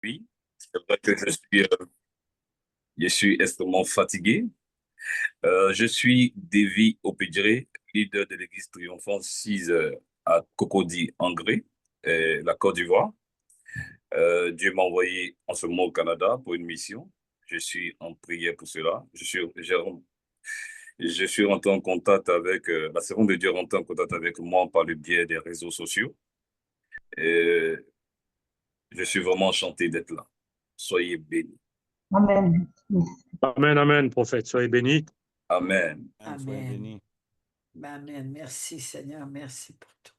Oui, c'est vrai que je suis extrêmement fatigué. Je suis Davy Opédjéré, leader de l'Église triomphante 6 à Cocody, en Gré, la Côte d'Ivoire. Dieu m'a envoyé en ce moment au Canada pour une mission. Je suis en prière pour cela. Je suis rentré en contact avec, la Servante de Dieu est rentrée en contact avec moi par le biais des réseaux sociaux. Et je suis vraiment enchanté d'être là. Soyez bénis. Amen. Amen, amen, prophète. Soyez bénis. Amen. Soyez Amen. bénis. Amen. Merci, Seigneur. Merci pour tout.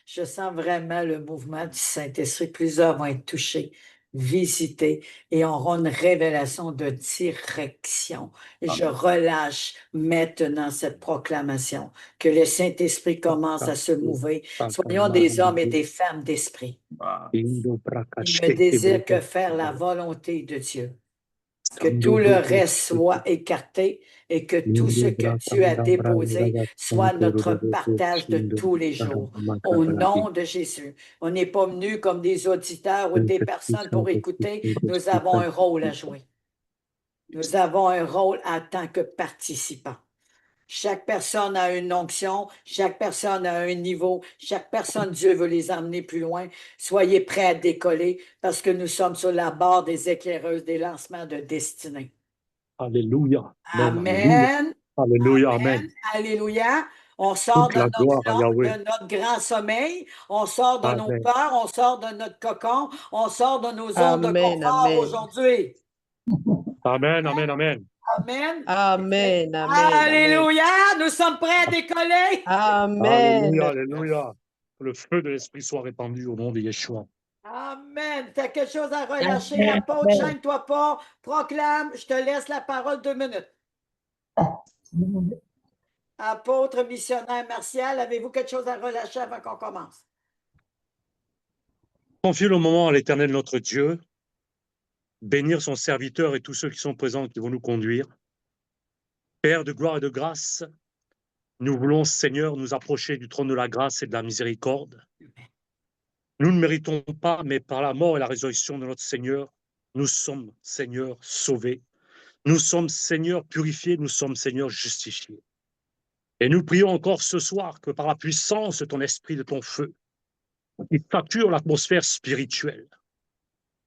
Je sens vraiment le mouvement du Saint-Esprit. Plusieurs vont être touchés, visités et auront une révélation de direction. Et je Amen. relâche maintenant cette proclamation que le Saint-Esprit commence à se mouver. Soyons des hommes et des femmes d'esprit. Ah, Il ne désire que faire la volonté de Dieu. Que tout le reste soit écarté et que tout ce que Dieu a déposé soit notre partage de tous les jours. Au nom de Jésus. On n'est pas venu comme des auditeurs ou des personnes pour écouter. Nous avons un rôle à jouer. Nous avons un rôle en tant que participants. Chaque personne a une onction, chaque personne a un niveau, chaque personne, Dieu veut les emmener plus loin. Soyez prêts à décoller parce que nous sommes sur la barre des éclaireuses des lancements de destinée. Alléluia. Amen. Alléluia, amen. Alléluia. On sort Toute la gloire à Yahweh. de notre grand sommeil, on sort de nos Amen. peurs, on sort de notre cocon, on sort de nos zones de Amen, confort amen. aujourd'hui. Amen, amen, amen. Amen. Amen, amen, Alléluia. Nous sommes prêts à décoller. amen. Alléluia, alléluia. Que le feu de l'Esprit soit répandu au nom de Yeshua. Amen. Tu as quelque chose à relâcher, Amen, apôtre, amen. gêne-toi pas. Proclame, je te laisse la parole 2 minutes. Apôtre, missionnaire Martial, avez-vous quelque chose à relâcher avant qu'on commence? Confie le moment à l'Éternel notre Dieu, bénir son serviteur et tous ceux qui sont présents qui vont nous conduire. Père de gloire et de grâce, nous voulons, Seigneur, nous approcher du trône de la grâce et de la miséricorde. Nous ne méritons pas, mais par la mort et la résurrection de notre Seigneur, nous sommes, Seigneur, sauvés. Nous sommes, Seigneur, purifiés, nous sommes, Seigneur, justifiés. Et nous prions encore ce soir que par la puissance de ton esprit, de ton feu, qui sature l'atmosphère spirituelle,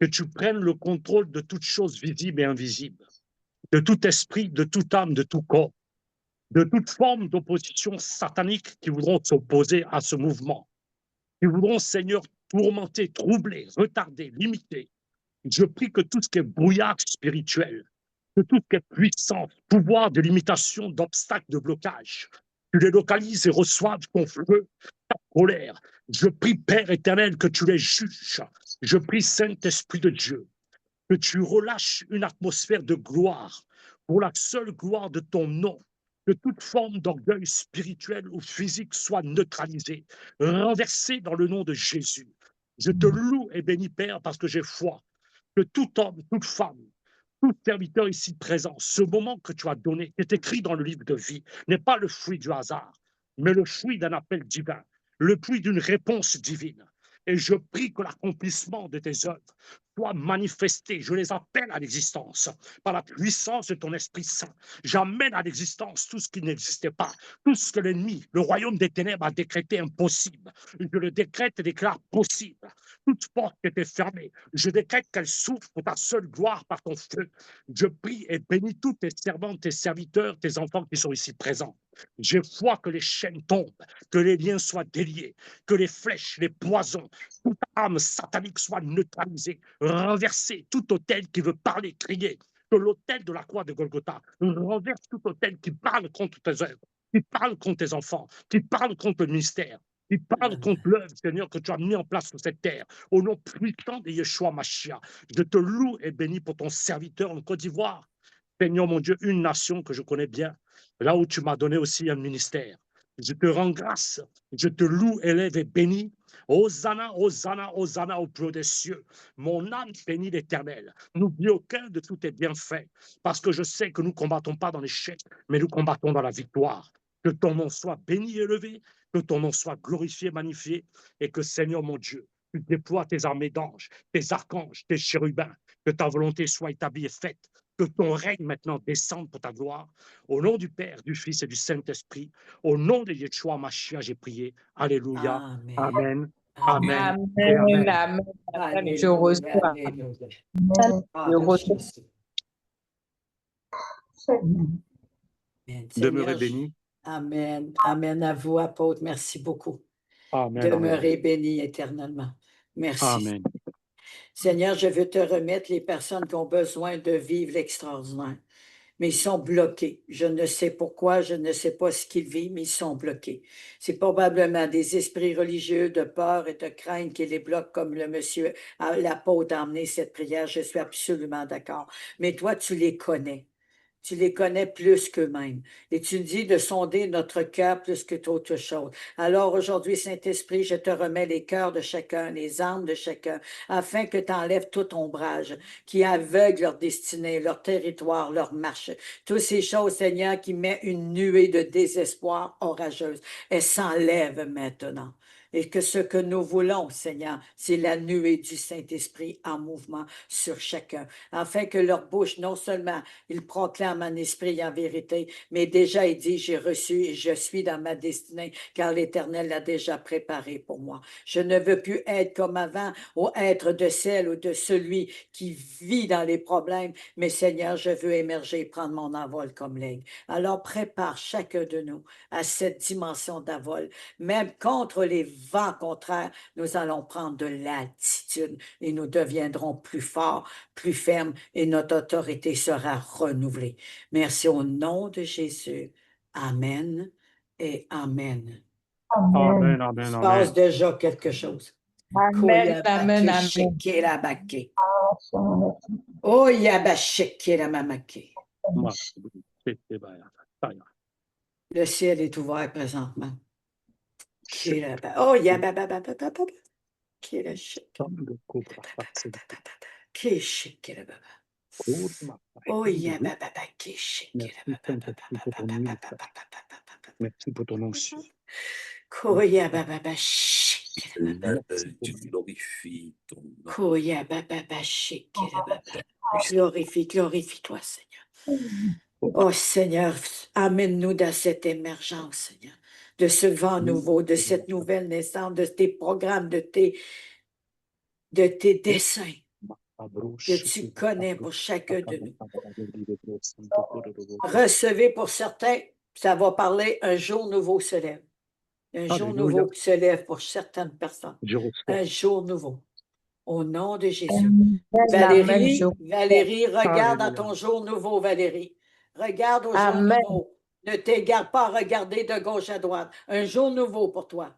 que tu prennes le contrôle de toutes choses visibles et invisibles, de tout esprit, de toute âme, de tout corps, de toute forme d'opposition satanique qui voudront s'opposer à ce mouvement, qui voudront, Seigneur, tourmenter, troubler, retarder, limiter. Je prie que tout ce qui est brouillard spirituel, que tout ce qui est puissance, pouvoir de limitation, d'obstacles, de blocage, tu les localises et reçoives ton feu, ta colère. Je prie, Père éternel, que tu les juges. Je prie, Saint-Esprit de Dieu, que tu relâches une atmosphère de gloire pour la seule gloire de ton nom. Que toute forme d'orgueil spirituel ou physique soit neutralisée, renversée dans le nom de Jésus. Je te loue et bénis, Père, parce que j'ai foi que tout homme, toute femme, tout serviteur ici présent, ce moment que tu as donné, qui est écrit dans le livre de vie, n'est pas le fruit du hasard, mais le fruit d'un appel divin, le fruit d'une réponse divine. Et je prie que l'accomplissement de tes œuvres soit manifesté. Je les appelle à l'existence par la puissance de ton Esprit Saint. J'amène à l'existence tout ce qui n'existait pas, tout ce que l'ennemi, le royaume des ténèbres, a décrété impossible. Je le décrète et déclare possible. Toute porte qui était fermée, je décrète qu'elle s'ouvre pour ta seule gloire par ton feu. Je prie et bénis tous tes servantes, tes serviteurs, tes enfants qui sont ici présents. J'ai foi que les chaînes tombent, que les liens soient déliés, que les flèches, les poisons, toute âme satanique soit neutralisée, renversée, tout autel qui veut parler, crier, que l'autel de la croix de Golgotha renverse tout autel qui parle contre tes œuvres, qui parle contre tes enfants, qui parle contre le ministère, qui parle contre l'œuvre, Seigneur, que tu as mis en place sur cette terre. Au nom puissant de Yeshua Mashiach, je te loue et bénis pour ton serviteur en Côte d'Ivoire. Seigneur mon Dieu, une nation que je connais bien, là où tu m'as donné aussi un ministère. Je te rends grâce, je te loue, élève et bénis. Hosanna, Hosanna, Hosanna au plus haut des cieux. Mon âme bénit l'Éternel. N'oublie aucun de tous tes bienfaits, parce que je sais que nous ne combattons pas dans l'échec, mais nous combattons dans la victoire. Que ton nom soit béni et élevé, que ton nom soit glorifié, magnifié, et que Seigneur mon Dieu, Tu déploies tes armées d'anges, tes archanges, tes chérubins, que ta volonté soit établie et faite, que ton règne maintenant descende pour ta gloire. Au nom du Père, du Fils et du Saint-Esprit, au nom de Yeshua Mashiach, j'ai prié. Alléluia. Amen. Amen. Amen. Amen. Et Amen, amen. amen. Je Alléluia, reçois. alléluia. Je reçois. Amen. Demeurez Seigneur, bénis. Amen. Amen à vous, apôtre. Merci beaucoup. Amen. Demeurez bénis éternellement. Merci. Amen. Seigneur, je veux te remettre les personnes qui ont besoin de vivre l'extraordinaire. Mais ils sont bloqués. Je ne sais pourquoi, je ne sais pas ce qu'ils vivent, mais ils sont bloqués. C'est probablement des esprits religieux de peur et de crainte qui les bloquent, comme le monsieur, l'apôtre a emmené cette prière. Je suis absolument d'accord. Mais toi, tu les connais. Tu les connais plus qu'eux-mêmes. Et tu dis de sonder notre cœur plus que toute chose. Alors aujourd'hui, Saint-Esprit, je te remets les cœurs de chacun, les âmes de chacun, afin que tu enlèves tout ombrage qui aveugle leur destinée, leur territoire, leur marche. Toutes ces choses, Seigneur, qui met une nuée de désespoir orageuse. Elles s'enlèvent maintenant. Et que ce que nous voulons, Seigneur, c'est la nuée du Saint-Esprit en mouvement sur chacun, afin que leur bouche, non seulement ils proclament en esprit et en vérité, mais déjà il dit, j'ai reçu et je suis dans ma destinée, car l'Éternel l'a déjà préparé pour moi. Je ne veux plus être comme avant, ou être de celle ou de celui qui vit dans les problèmes, mais Seigneur, je veux émerger et prendre mon envol comme l'aigle. Alors prépare chacun de nous à cette dimension d'envol. Même contre les vents contraires, nous allons prendre de l'altitude et nous deviendrons plus forts, plus fermes et notre autorité sera renouvelée. Merci au nom de Jésus. Amen et Amen. Amen. Amen. Il se Amen. passe déjà quelque chose. Amen, amen, amen. Oh, yabashekela-mamake. Le ciel est ouvert présentement. Oh, yababababababa. Oh, Merci pour ton onction. Tu glorifies ton nom. Glorifie-toi, Seigneur. Oh Seigneur, amène-nous dans cette émergence, Seigneur, de ce vent nouveau, de cette nouvelle naissance, de tes programmes, de tes desseins que tu connais pour chacun de nous. Recevez pour certains, ça va parler, un jour nouveau se lève. Un jour nouveau qui se lève pour certaines personnes. Un jour nouveau. Au nom de Jésus. Valérie, regarde dans ton jour nouveau, Valérie. Regarde au jour nouveau. Ne t'égare pas à regarder de gauche à droite. Un jour nouveau pour toi.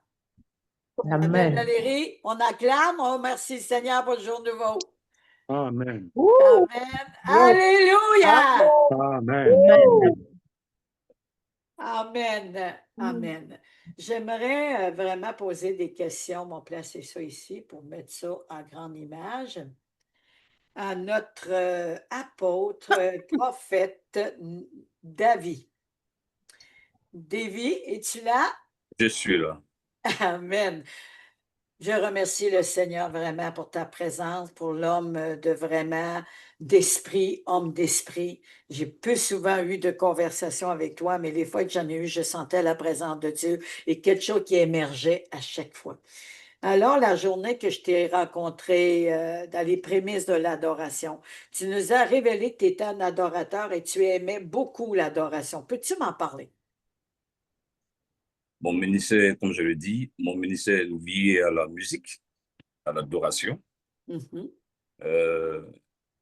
Amen, Valérie. On acclame. On remercie le Seigneur pour le jour nouveau. Amen. Amen. Alléluia. Amen. Amen. Amen. J'aimerais vraiment poser des questions. On va placer ça ici pour mettre ça en grande image à notre apôtre, prophète David. David, es-tu là? Je suis là. Amen. Je remercie le Seigneur vraiment pour ta présence, pour l'homme de vraiment d'esprit, homme d'esprit. J'ai peu souvent eu de conversation avec toi, mais les fois que j'en ai eu, je sentais la présence de Dieu et quelque chose qui émergeait à chaque fois. Alors, la journée que je t'ai rencontré dans les prémices de l'adoration, tu nous as révélé que tu étais un adorateur et tu aimais beaucoup l'adoration. Peux-tu m'en parler? Mon ministère, comme je le dis, mon ministère est lié à la musique, à l'adoration. Mhm.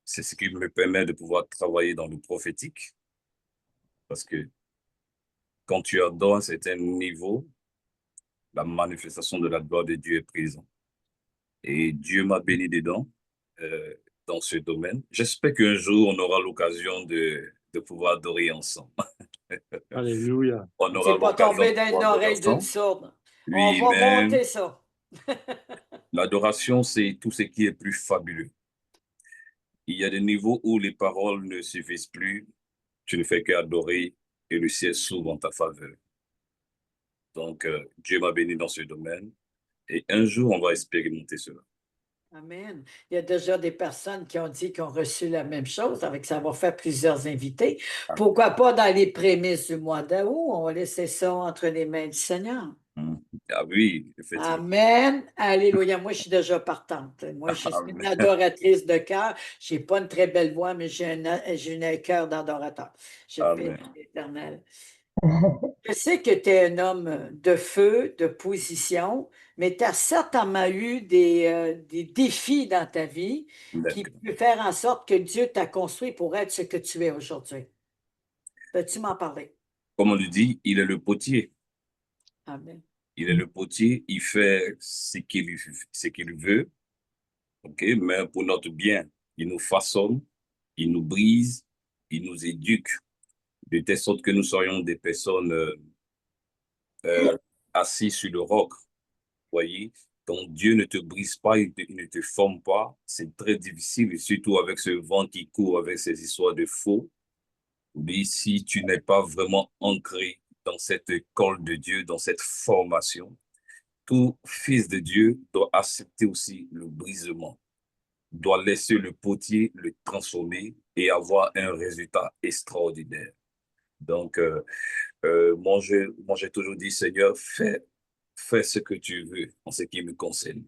C'est ce qui me permet de pouvoir travailler dans le prophétique. Parce que quand tu adores à un certain niveau, la manifestation de la gloire de Dieu est présente. Et Dieu m'a béni dedans, dans ce domaine. J'espère qu'un jour, on aura l'occasion de pouvoir adorer ensemble. Alléluia. On aura C'est pas l'occasion tombé de dans pouvoir une adorer oreille d'une ensemble. sourde. Oui, On va mais monter ça. l'adoration, c'est tout ce qui est plus fabuleux. Il y a des niveaux où les paroles ne suffisent plus. Tu ne fais qu'adorer et le ciel s'ouvre en ta faveur. Donc, Dieu m'a béni dans ce domaine. Et un jour, on va expérimenter cela. Amen. Il y a déjà des personnes qui ont dit qu'ils ont reçu la même chose, avec ça va faire plusieurs invités. Pourquoi pas dans les prémices du mois d'août? On va laisser ça entre les mains du Seigneur. Ah oui, effectivement. Amen. Alléluia. Moi, je suis déjà partante. Moi, je suis une Amen. adoratrice de cœur. Je n'ai pas une très belle voix, mais j'ai un cœur d'adorateur. Je prie Amen. l'Éternel. Je sais que tu es un homme de feu, de position, mais tu as certainement eu des défis dans ta vie qui D'accord. peuvent faire en sorte que Dieu t'a construit pour être ce que tu es aujourd'hui. Peux-tu m'en parler? Comme on le dit, il est le potier. Amen. Il est le potier, il fait ce qu'il veut, ok, mais pour notre bien. Il nous façonne, il nous brise, il nous éduque, de telle sorte que nous soyons des personnes assises sur le roc. Voyez, quand Dieu ne te brise pas, il ne te forme pas, c'est très difficile, et surtout avec ce vent qui court, avec ces histoires de faux. Mais si tu n'es pas vraiment ancré dans cette école de Dieu, dans cette formation, tout fils de Dieu doit accepter aussi le brisement, doit laisser le potier le transformer et avoir un résultat extraordinaire. Donc, moi, j'ai toujours dit, Seigneur, fais ce que tu veux en ce qui me concerne.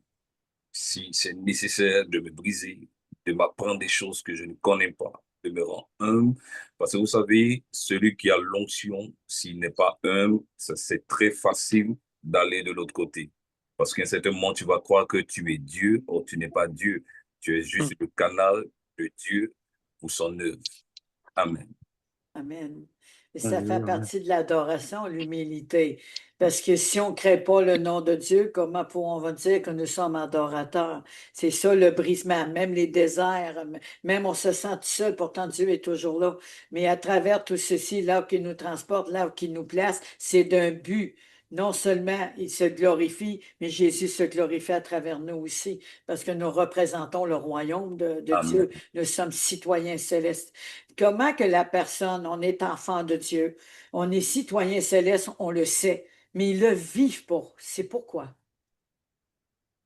Si c'est nécessaire de me briser, de m'apprendre des choses que je ne connais pas, de me rendre humble, parce que vous savez, celui qui a l'onction, s'il n'est pas humble, c'est très facile d'aller de l'autre côté. Parce qu'à un certain moment, tu vas croire que tu es Dieu, or tu n'es pas Dieu. Tu es juste le canal de Dieu pour son œuvre. Amen. Amen. Et ça fait Alléluia, amen. partie de l'adoration, l'humilité. Parce que si on ne crée pas le nom de Dieu, comment pourrons-nous dire que nous sommes adorateurs? C'est ça le brisement, même les déserts, même on se sent tout seul, pourtant Dieu est toujours là. Mais à travers tout ceci, là où il nous transporte, là où il nous place, c'est d'un but. Non seulement il se glorifie, mais Jésus se glorifie à travers nous aussi, parce que nous représentons le royaume de Amen. Dieu. Nous sommes citoyens célestes. Comment que la personne, on est enfant de Dieu, on est citoyen céleste, on le sait, mais ils le vivent pas. C'est pourquoi.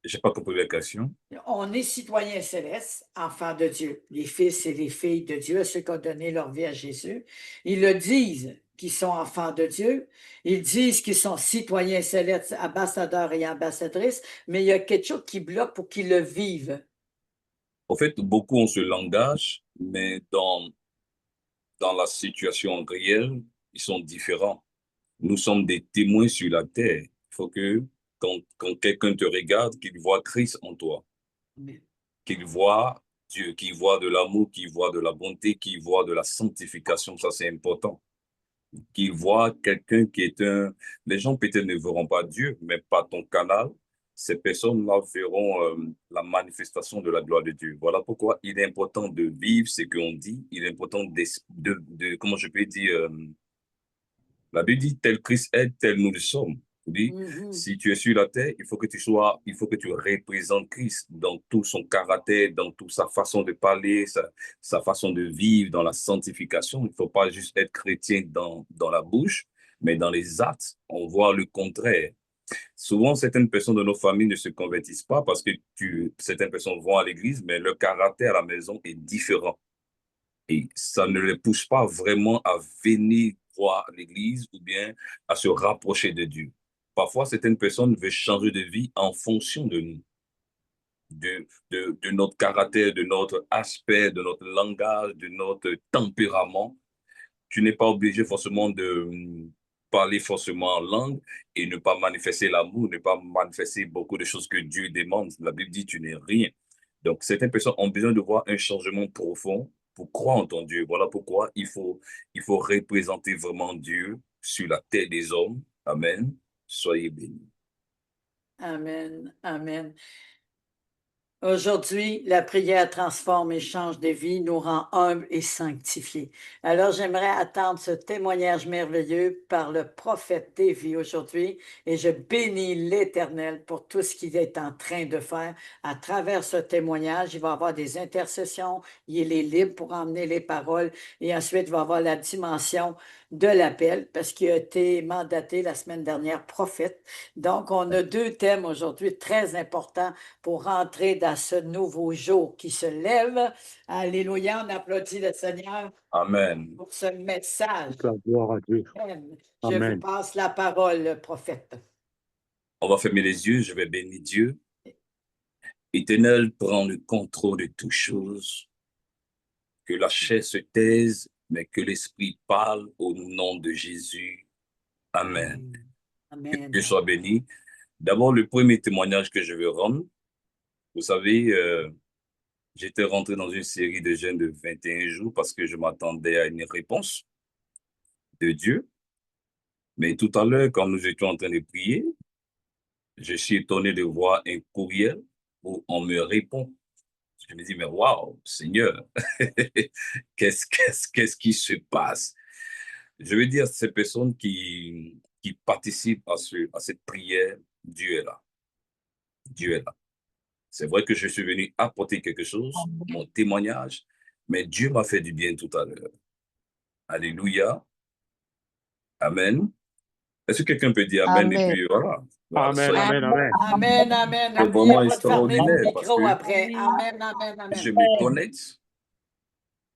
Je n'ai pas compris la question. On est citoyen céleste, enfant de Dieu. Les fils et les filles de Dieu, ceux qui ont donné leur vie à Jésus, ils le disent qu'ils sont enfants de Dieu. Ils disent qu'ils sont citoyens célestes, ambassadeurs et ambassadrices, mais il y a quelque chose qui bloque pour qu'ils le vivent. En fait, beaucoup ont ce langage, mais dans la situation réelle, ils sont différents. Nous sommes des témoins sur la terre. Il faut que quand quelqu'un te regarde, qu'il voit Christ en toi, Amen. qu'il voit Dieu, qu'il voit de l'amour, qu'il voit de la bonté, qu'il voit de la sanctification. Ça, c'est important. Qu'il voit quelqu'un qui est un... Les gens peut-être ne verront pas Dieu, mais par ton canal, ces personnes-là verront la manifestation de la gloire de Dieu. Voilà pourquoi il est important de vivre ce qu'on dit. Il est important comment je peux dire, la Bible dit, tel Christ est, tel nous le sommes. Oui. Si tu es sur la terre, il faut que tu représentes Christ dans tout son caractère, dans toute sa façon de parler, sa façon de vivre, dans la sanctification. Il ne faut pas juste être chrétien dans la bouche, mais dans les actes, on voit le contraire. Souvent, certaines personnes de nos familles ne se convertissent pas parce que certaines personnes vont à l'église, mais leur caractère à la maison est différent. Et ça ne les pousse pas vraiment à venir voir l'église ou bien à se rapprocher de Dieu. Parfois, certaines personnes veulent changer de vie en fonction de nous, de notre caractère, de notre aspect, de notre langage, de notre tempérament. Tu n'es pas obligé forcément de parler forcément en langue et ne pas manifester l'amour, ne pas manifester beaucoup de choses que Dieu demande. La Bible dit tu n'es rien. Donc, certaines personnes ont besoin de voir un changement profond pour croire en ton Dieu. Voilà pourquoi il faut représenter vraiment Dieu sur la terre des hommes. Amen. Soyez bénis. Amen. Amen. Aujourd'hui, la prière transforme et change des vies, nous rend humbles et sanctifiés. Alors, j'aimerais attendre ce témoignage merveilleux par le prophète Davy aujourd'hui et je bénis l'Éternel pour tout ce qu'il est en train de faire. À travers ce témoignage, il va y avoir des intercessions, il est libre pour emmener les paroles et ensuite, il va y avoir la dimension de l'appel parce qu'il a été mandaté la semaine dernière prophète. Donc, on a deux thèmes aujourd'hui très importants pour rentrer dans ce nouveau jour qui se lève. Alléluia, on applaudit le Seigneur Amen. pour ce message. Toute la gloire à Dieu. Amen. Je vous Amen. passe la parole, prophète. On va fermer les yeux, je vais bénir Dieu. Éternel, prends le contrôle de toutes choses. Que la chair se taise, mais que l'Esprit parle au nom de Jésus. Amen. Amen. Que Dieu soit béni. D'abord, le premier témoignage que je veux rendre. Vous savez, j'étais rentré dans une série de jeûnes de 21 jours parce que je m'attendais à une réponse de Dieu. Mais tout à l'heure, quand nous étions en train de prier, je suis étonné de voir un courriel où on me répond. Je me dis, mais waouh, Seigneur, qu'est-ce qui se passe? Je veux dire, ces personnes qui participent à cette prière, Dieu est là. Dieu est là. C'est vrai que je suis venu apporter quelque chose, mon témoignage, mais Dieu m'a fait du bien tout à l'heure. Alléluia. Amen. Est-ce que quelqu'un peut dire Amen, et Amen. puis voilà. Voilà, Amen, amen, amen. Amen, amen. C'est N'oubliez vraiment pas de fermer le extraordinaire parce micro que après. Amen, amen, amen. je me connecte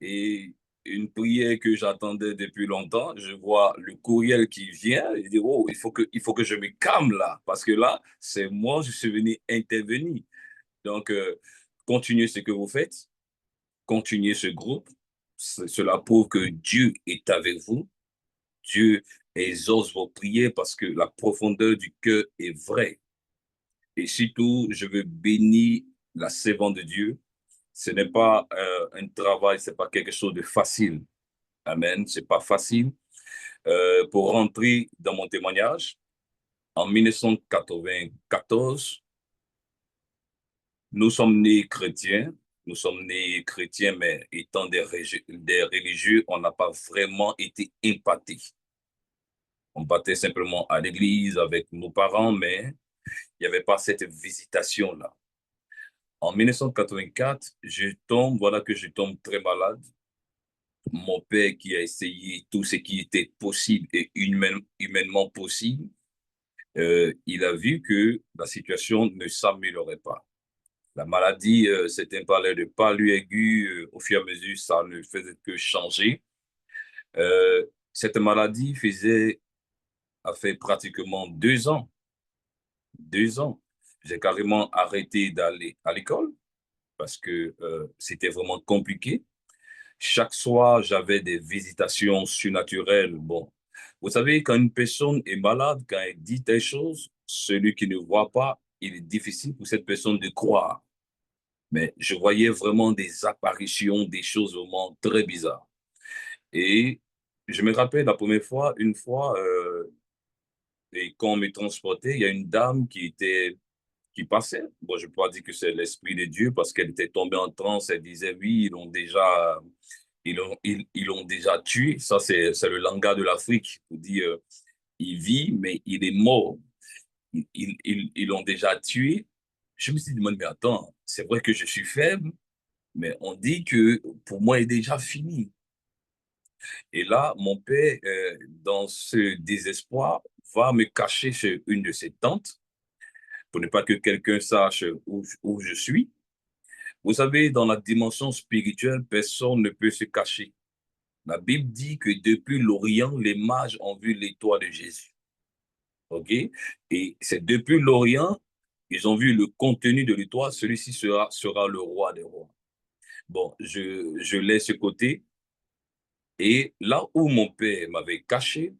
et une prière que j'attendais depuis longtemps, je vois le courriel qui vient et je dis, oh, il faut que je me calme là parce que là, c'est moi, je suis venu intervenir. Donc, continuez ce que vous faites, continuez ce groupe. Cela prouve que Dieu est avec vous. Dieu exauce vos prières parce que la profondeur du cœur est vraie. Et surtout, je veux bénir la servante de Dieu. Ce n'est pas un travail, ce n'est pas quelque chose de facile. Amen. Ce n'est pas facile. Pour rentrer dans mon témoignage, en 1994, nous sommes nés chrétiens. Nous sommes nés chrétiens, mais étant des religieux, on n'a pas vraiment été impactés. On battait simplement à l'église avec nos parents, mais il n'y avait pas cette visitation-là. En 1984, voilà que je tombe très malade. Mon père qui a essayé tout ce qui était possible et humainement possible, il a vu que la situation ne s'améliorait pas. La maladie, c'est un palais de palu aigu, au fur et à mesure, ça ne faisait que changer. Cette maladie a fait pratiquement 2 ans. 2 ans. J'ai carrément arrêté d'aller à l'école parce que c'était vraiment compliqué. Chaque soir, j'avais des visitations surnaturelles. Bon, vous savez, quand une personne est malade, quand elle dit des choses, celui qui ne voit pas, il est difficile pour cette personne de croire. Mais je voyais vraiment des apparitions, des choses vraiment très bizarres. Et je me rappelle la première fois, une fois, et quand on me transportait, il y a une dame qui passait. Bon, je ne peux pas dire que c'est l'Esprit de Dieu parce qu'elle était tombée en transe. Elle disait, oui, ils l'ont déjà tué. Ça, c'est le langage de l'Afrique. On dit, il vit, mais il est mort. Ils l'ont déjà tué. Je me suis dit, mais attends, c'est vrai que je suis faible, mais on dit que pour moi, il est déjà fini. Et là, mon père, dans ce désespoir, va me cacher chez une de ses tantes pour ne pas que quelqu'un sache où je suis. Vous savez, dans la dimension spirituelle, personne ne peut se cacher. La Bible dit que depuis l'Orient, les mages ont vu l'étoile de Jésus. OK? Et c'est depuis l'Orient, ils ont vu le contenu de l'étoile, celui-ci sera le roi des rois. Bon, je laisse ce côté. Et là où mon père m'avait caché,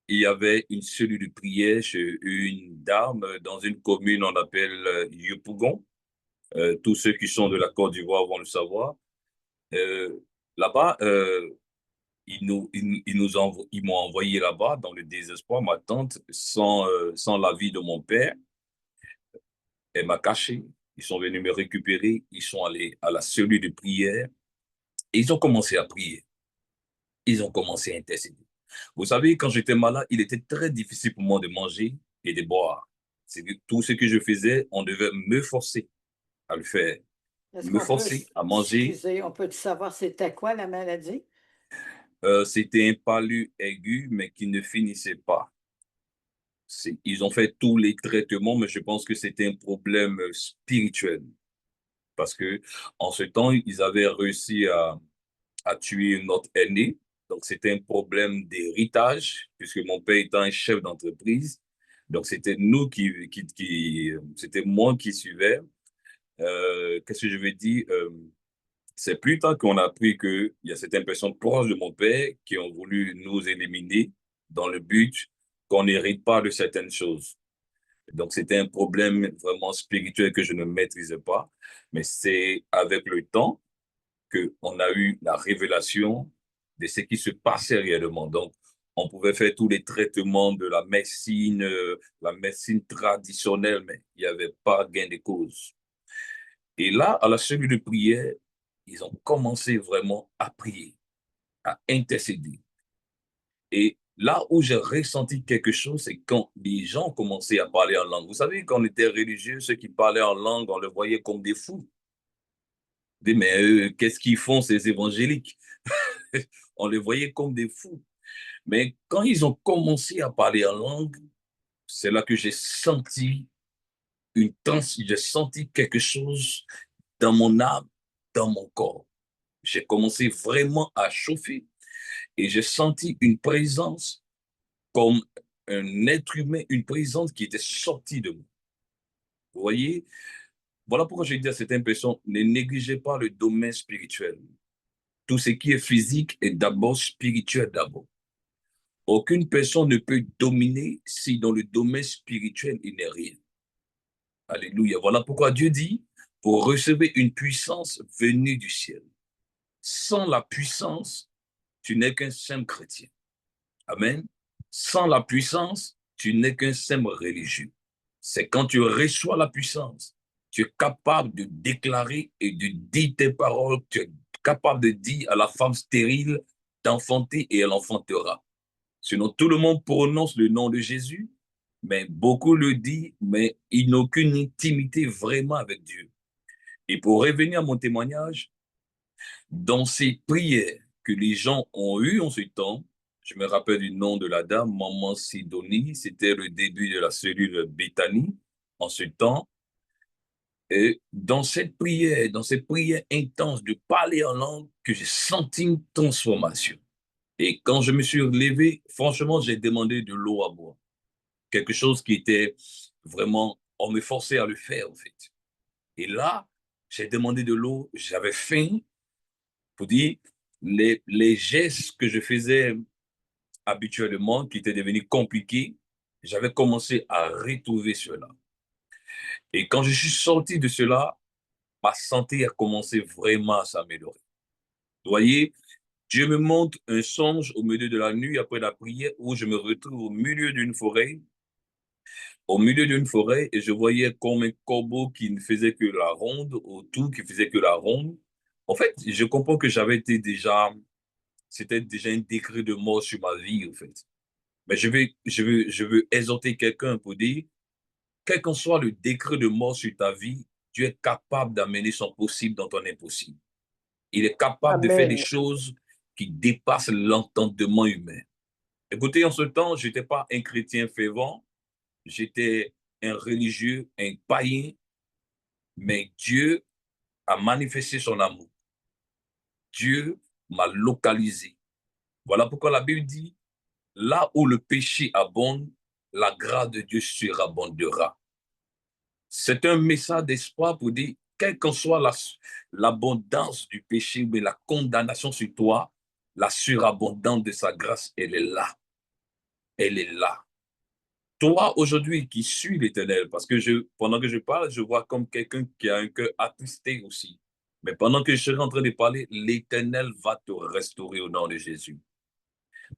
il y avait une cellule de prière chez une dame dans une commune, on appelle Yopougon. Tous ceux qui sont de la Côte d'Ivoire vont le savoir. Là-bas, ils m'ont envoyé là-bas dans le désespoir. Ma tante, sans l'avis de mon père, elle m'a caché. Ils sont venus me récupérer, ils sont allés à la cellule de prière et ils ont commencé à prier. Ils ont commencé à intercéder. Vous savez, quand j'étais malade, il était très difficile pour moi de manger et de boire. C'est que tout ce que je faisais, on devait me forcer à le faire, Est-ce me qu'on peut, forcer à manger. excusez, on peut savoir c'était quoi la maladie? C'était un palu aigu, mais qui ne finissait pas. Ils ont fait tous les traitements, mais je pense que c'était un problème spirituel. Parce que en ce temps, ils avaient réussi à tuer notre aîné. Donc, c'était un problème d'héritage, puisque mon père était un chef d'entreprise. Donc, c'était nous c'était moi qui suivais. Qu'est-ce que je veux dire? C'est plus tard qu'on a appris qu'il y a certaines personnes proches de mon père qui ont voulu nous éliminer dans le but qu'on n'hérite pas de certaines choses. Donc, c'était un problème vraiment spirituel que je ne maîtrisais pas. Mais c'est avec le temps qu'on a eu la révélation de ce qui se passait réellement. Donc, on pouvait faire tous les traitements de la médecine traditionnelle, mais il n'y avait pas gain de cause. Et là, à la cellule de prière, ils ont commencé vraiment à prier, à intercéder. Et là où j'ai ressenti quelque chose, c'est quand les gens commençaient à parler en langue. Vous savez, quand on était religieux, ceux qui parlaient en langue, on les voyait comme des fous. Mais qu'est-ce qu'ils font, ces évangéliques? On les voyait comme des fous. Mais quand ils ont commencé à parler en langue, c'est là que j'ai senti quelque chose dans mon âme, dans mon corps. J'ai commencé vraiment à chauffer et j'ai senti une présence comme un être humain, une présence qui était sortie de moi. Vous voyez? Voilà pourquoi je dis à certaines personnes, ne négligez pas le domaine spirituel. Tout ce qui est physique est d'abord spirituel d'abord. Aucune personne ne peut dominer si dans le domaine spirituel, il n'est rien. Alléluia. Voilà pourquoi Dieu dit, pour recevoir une puissance venue du ciel. Sans la puissance, tu n'es qu'un simple chrétien. Amen. Sans la puissance, tu n'es qu'un simple religieux. C'est quand tu reçois la puissance, tu es capable de déclarer et de dire tes paroles, tu es capable de dire à la femme stérile d'enfanter et elle enfantera. Sinon, tout le monde prononce le nom de Jésus, mais beaucoup le disent, mais ils n'ont aucune intimité vraiment avec Dieu. Et pour revenir à mon témoignage, dans ces prières que les gens ont eues en ce temps, je me rappelle du nom de la dame, Maman Sidonie, c'était le début de la cellule Béthanie en ce temps. Et dans cette prière intense de parler en langue, que j'ai senti une transformation. Et quand je me suis levé, franchement, j'ai demandé de l'eau à boire. Quelque chose qui était vraiment, on me forçait à le faire, en fait. Et là, j'ai demandé de l'eau, j'avais faim, pour dire, les gestes que je faisais habituellement, qui étaient devenus compliqués, j'avais commencé à retrouver cela. Et quand je suis sorti de cela, ma santé a commencé vraiment à s'améliorer. Vous voyez, Dieu me montre un songe au milieu de la nuit après la prière où je me retrouve au milieu d'une forêt et je voyais comme un corbeau qui ne faisait que la ronde autour, qui faisait que la ronde. En fait, je comprends que c'était déjà un décret de mort sur ma vie, en fait. Mais je veux exhorter quelqu'un pour dire, quel qu'en soit le décret de mort sur ta vie, Dieu est capable d'amener son possible dans ton impossible. Il est capable de faire des Amen. choses qui dépassent l'entendement humain. Écoutez, en ce temps, je n'étais pas un chrétien fervent, j'étais un religieux, un païen, mais Dieu a manifesté son amour. Dieu m'a localisé. Voilà pourquoi la Bible dit, là où le péché abonde, la grâce de Dieu surabondera. C'est un message d'espoir pour dire, quelle qu'en soit l'abondance du péché, mais la condamnation sur toi, la surabondance de sa grâce, elle est là. Elle est là. Toi, aujourd'hui, qui suis l'Éternel, parce que pendant que je parle, je vois comme quelqu'un qui a un cœur attristé aussi. Mais pendant que je serai en train de parler, l'Éternel va te restaurer au nom de Jésus.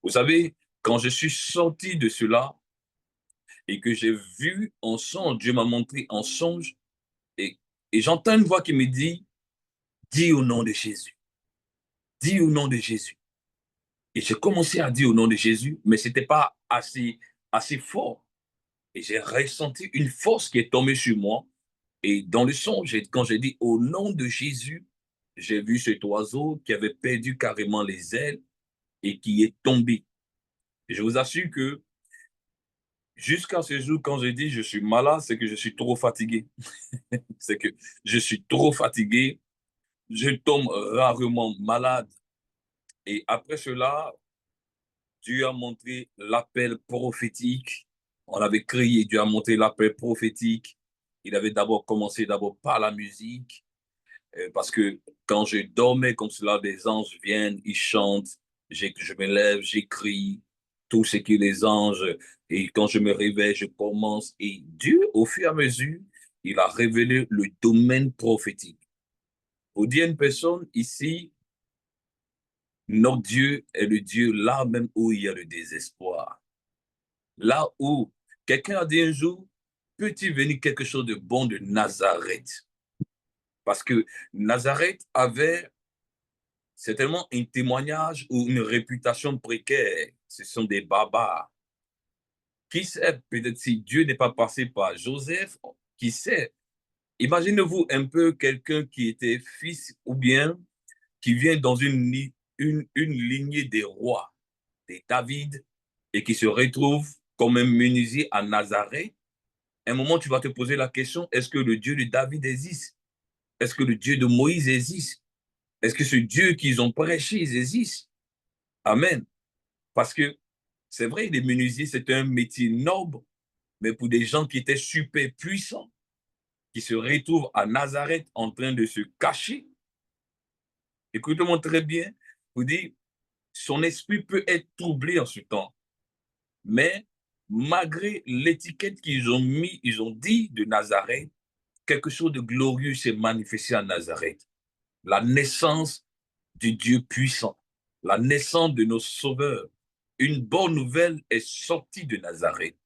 Vous savez, quand je suis sorti de cela et que j'ai vu en songe, Dieu m'a montré en songe, et Et j'entends une voix qui me dit, dis au nom de Jésus. Dis au nom de Jésus. Et j'ai commencé à dire au nom de Jésus, mais ce n'était pas assez fort. Et j'ai ressenti une force qui est tombée sur moi. Et dans le son, quand j'ai dit au nom de Jésus, j'ai vu cet oiseau qui avait perdu carrément les ailes et qui est tombé. Et je vous assure que jusqu'à ce jour, quand je dis je suis malade, c'est que je suis trop fatigué. C'est que je suis trop fatigué. Je tombe rarement malade. Et après cela, Dieu a montré l'appel prophétique. On avait crié, Dieu a montré l'appel prophétique. Il avait d'abord commencé par la musique. Parce que quand je dormais comme cela, des anges viennent, ils chantent, je me lève, j'écris tout ce que les anges, et quand je me réveille, je commence. Et Dieu, au fur et à mesure, il a révélé le domaine prophétique. Pour dire à une personne ici, notre Dieu est le Dieu là même où il y a le désespoir. Là où quelqu'un a dit un jour, peut-il venir quelque chose de bon de Nazareth? Parce que Nazareth avait certainement un témoignage ou une réputation précaire. Ce sont des barbares. Qui sait, peut-être si Dieu n'est pas passé par Joseph, qui sait? Imaginez-vous un peu quelqu'un qui était fils ou bien qui vient dans une lignée des rois, des David, et qui se retrouve comme un menuisier à Nazareth. À un moment, tu vas te poser la question, est-ce que le Dieu de David existe? Est-ce que le Dieu de Moïse existe? Est-ce que ce Dieu qu'ils ont prêché existe? Amen. Parce que c'est vrai, les menuisiers, c'était un métier noble, mais pour des gens qui étaient super puissants, qui se retrouvent à Nazareth en train de se cacher, écoutez-moi très bien, vous dites, son esprit peut être troublé en ce temps, mais malgré l'étiquette qu'ils ont mis, ils ont dit de Nazareth, quelque chose de glorieux s'est manifesté à Nazareth. La naissance du Dieu puissant, la naissance de nos sauveurs. Une bonne nouvelle est sortie de Nazareth.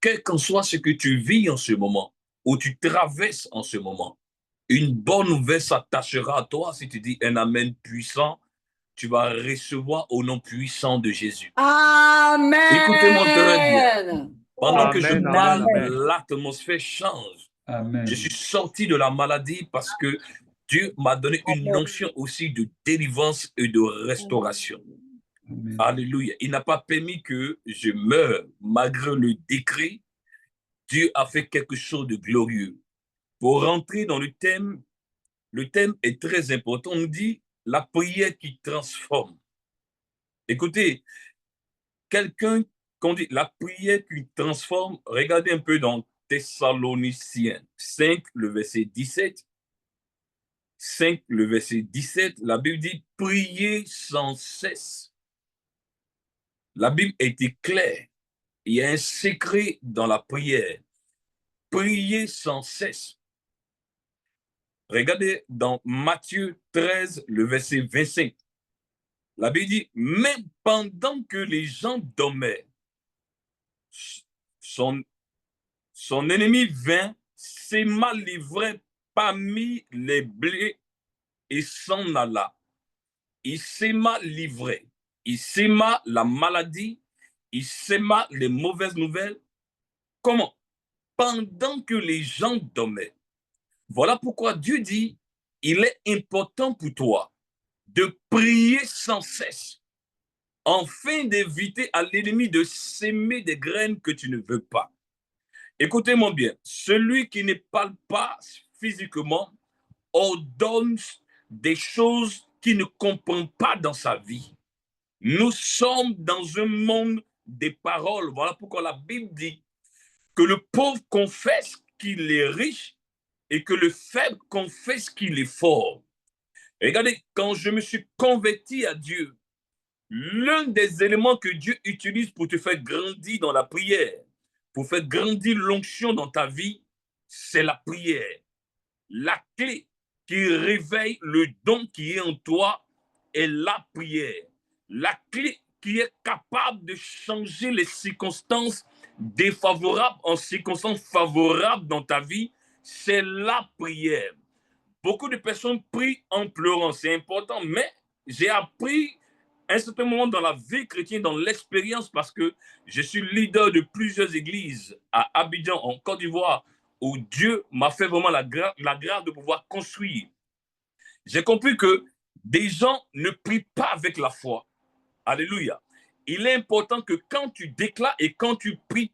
Quel qu'en soit ce que tu vis en ce moment, ou tu traverses en ce moment, une bonne nouvelle s'attachera à toi si tu dis un amen puissant, tu vas recevoir au nom puissant de Jésus. Amen. Écoutez-moi très bien. Pendant que je Amen, parle, amen, amen. l'atmosphère change. Amen. Je suis sorti de la maladie parce que Dieu m'a donné une onction aussi de délivrance et de restauration. Amen. Alléluia. Il n'a pas permis que je meure malgré le décret. Dieu a fait quelque chose de glorieux. Pour rentrer dans le thème est très important. On nous dit la prière qui transforme. Écoutez, quelqu'un qu'on dit la prière qui transforme, regardez un peu dans Thessaloniciens 5, le verset 17. 5, le verset 17, la Bible dit priez sans cesse. La Bible était claire. Il y a un secret dans la prière. Priez sans cesse. Regardez dans Matthieu 13, le verset 25. La Bible dit, même pendant que les gens dormaient, son ennemi vint, s'aima l'ivraie parmi les blés et s'en alla. Il s'aima l'ivraie, il s'aima la maladie, il s'aima les mauvaises nouvelles. Comment? Pendant que les gens dormaient. Voilà pourquoi Dieu dit, il est important pour toi de prier sans cesse, afin d'éviter à l'ennemi de s'aimer des graines que tu ne veux pas. Écoutez-moi bien, celui qui ne parle pas physiquement ordonne des choses qu'il ne comprend pas dans sa vie. Nous sommes dans un monde des paroles. Voilà pourquoi la Bible dit que le pauvre confesse qu'il est riche et que le faible confesse qu'il est fort. Regardez, quand je me suis converti à Dieu, l'un des éléments que Dieu utilise pour te faire grandir dans la prière, pour faire grandir l'onction dans ta vie, c'est la prière. La clé qui réveille le don qui est en toi est la prière. La clé qui est capable de changer les circonstances défavorables en circonstances favorables dans ta vie, c'est la prière. Beaucoup de personnes prient en pleurant, c'est important, mais j'ai appris à un certain moment dans la vie chrétienne, dans l'expérience, parce que je suis leader de plusieurs églises à Abidjan, en Côte d'Ivoire, où Dieu m'a fait vraiment la grâce de pouvoir construire. J'ai compris que des gens ne prient pas avec la foi. Alléluia. Il est important que quand tu déclares et quand tu pries,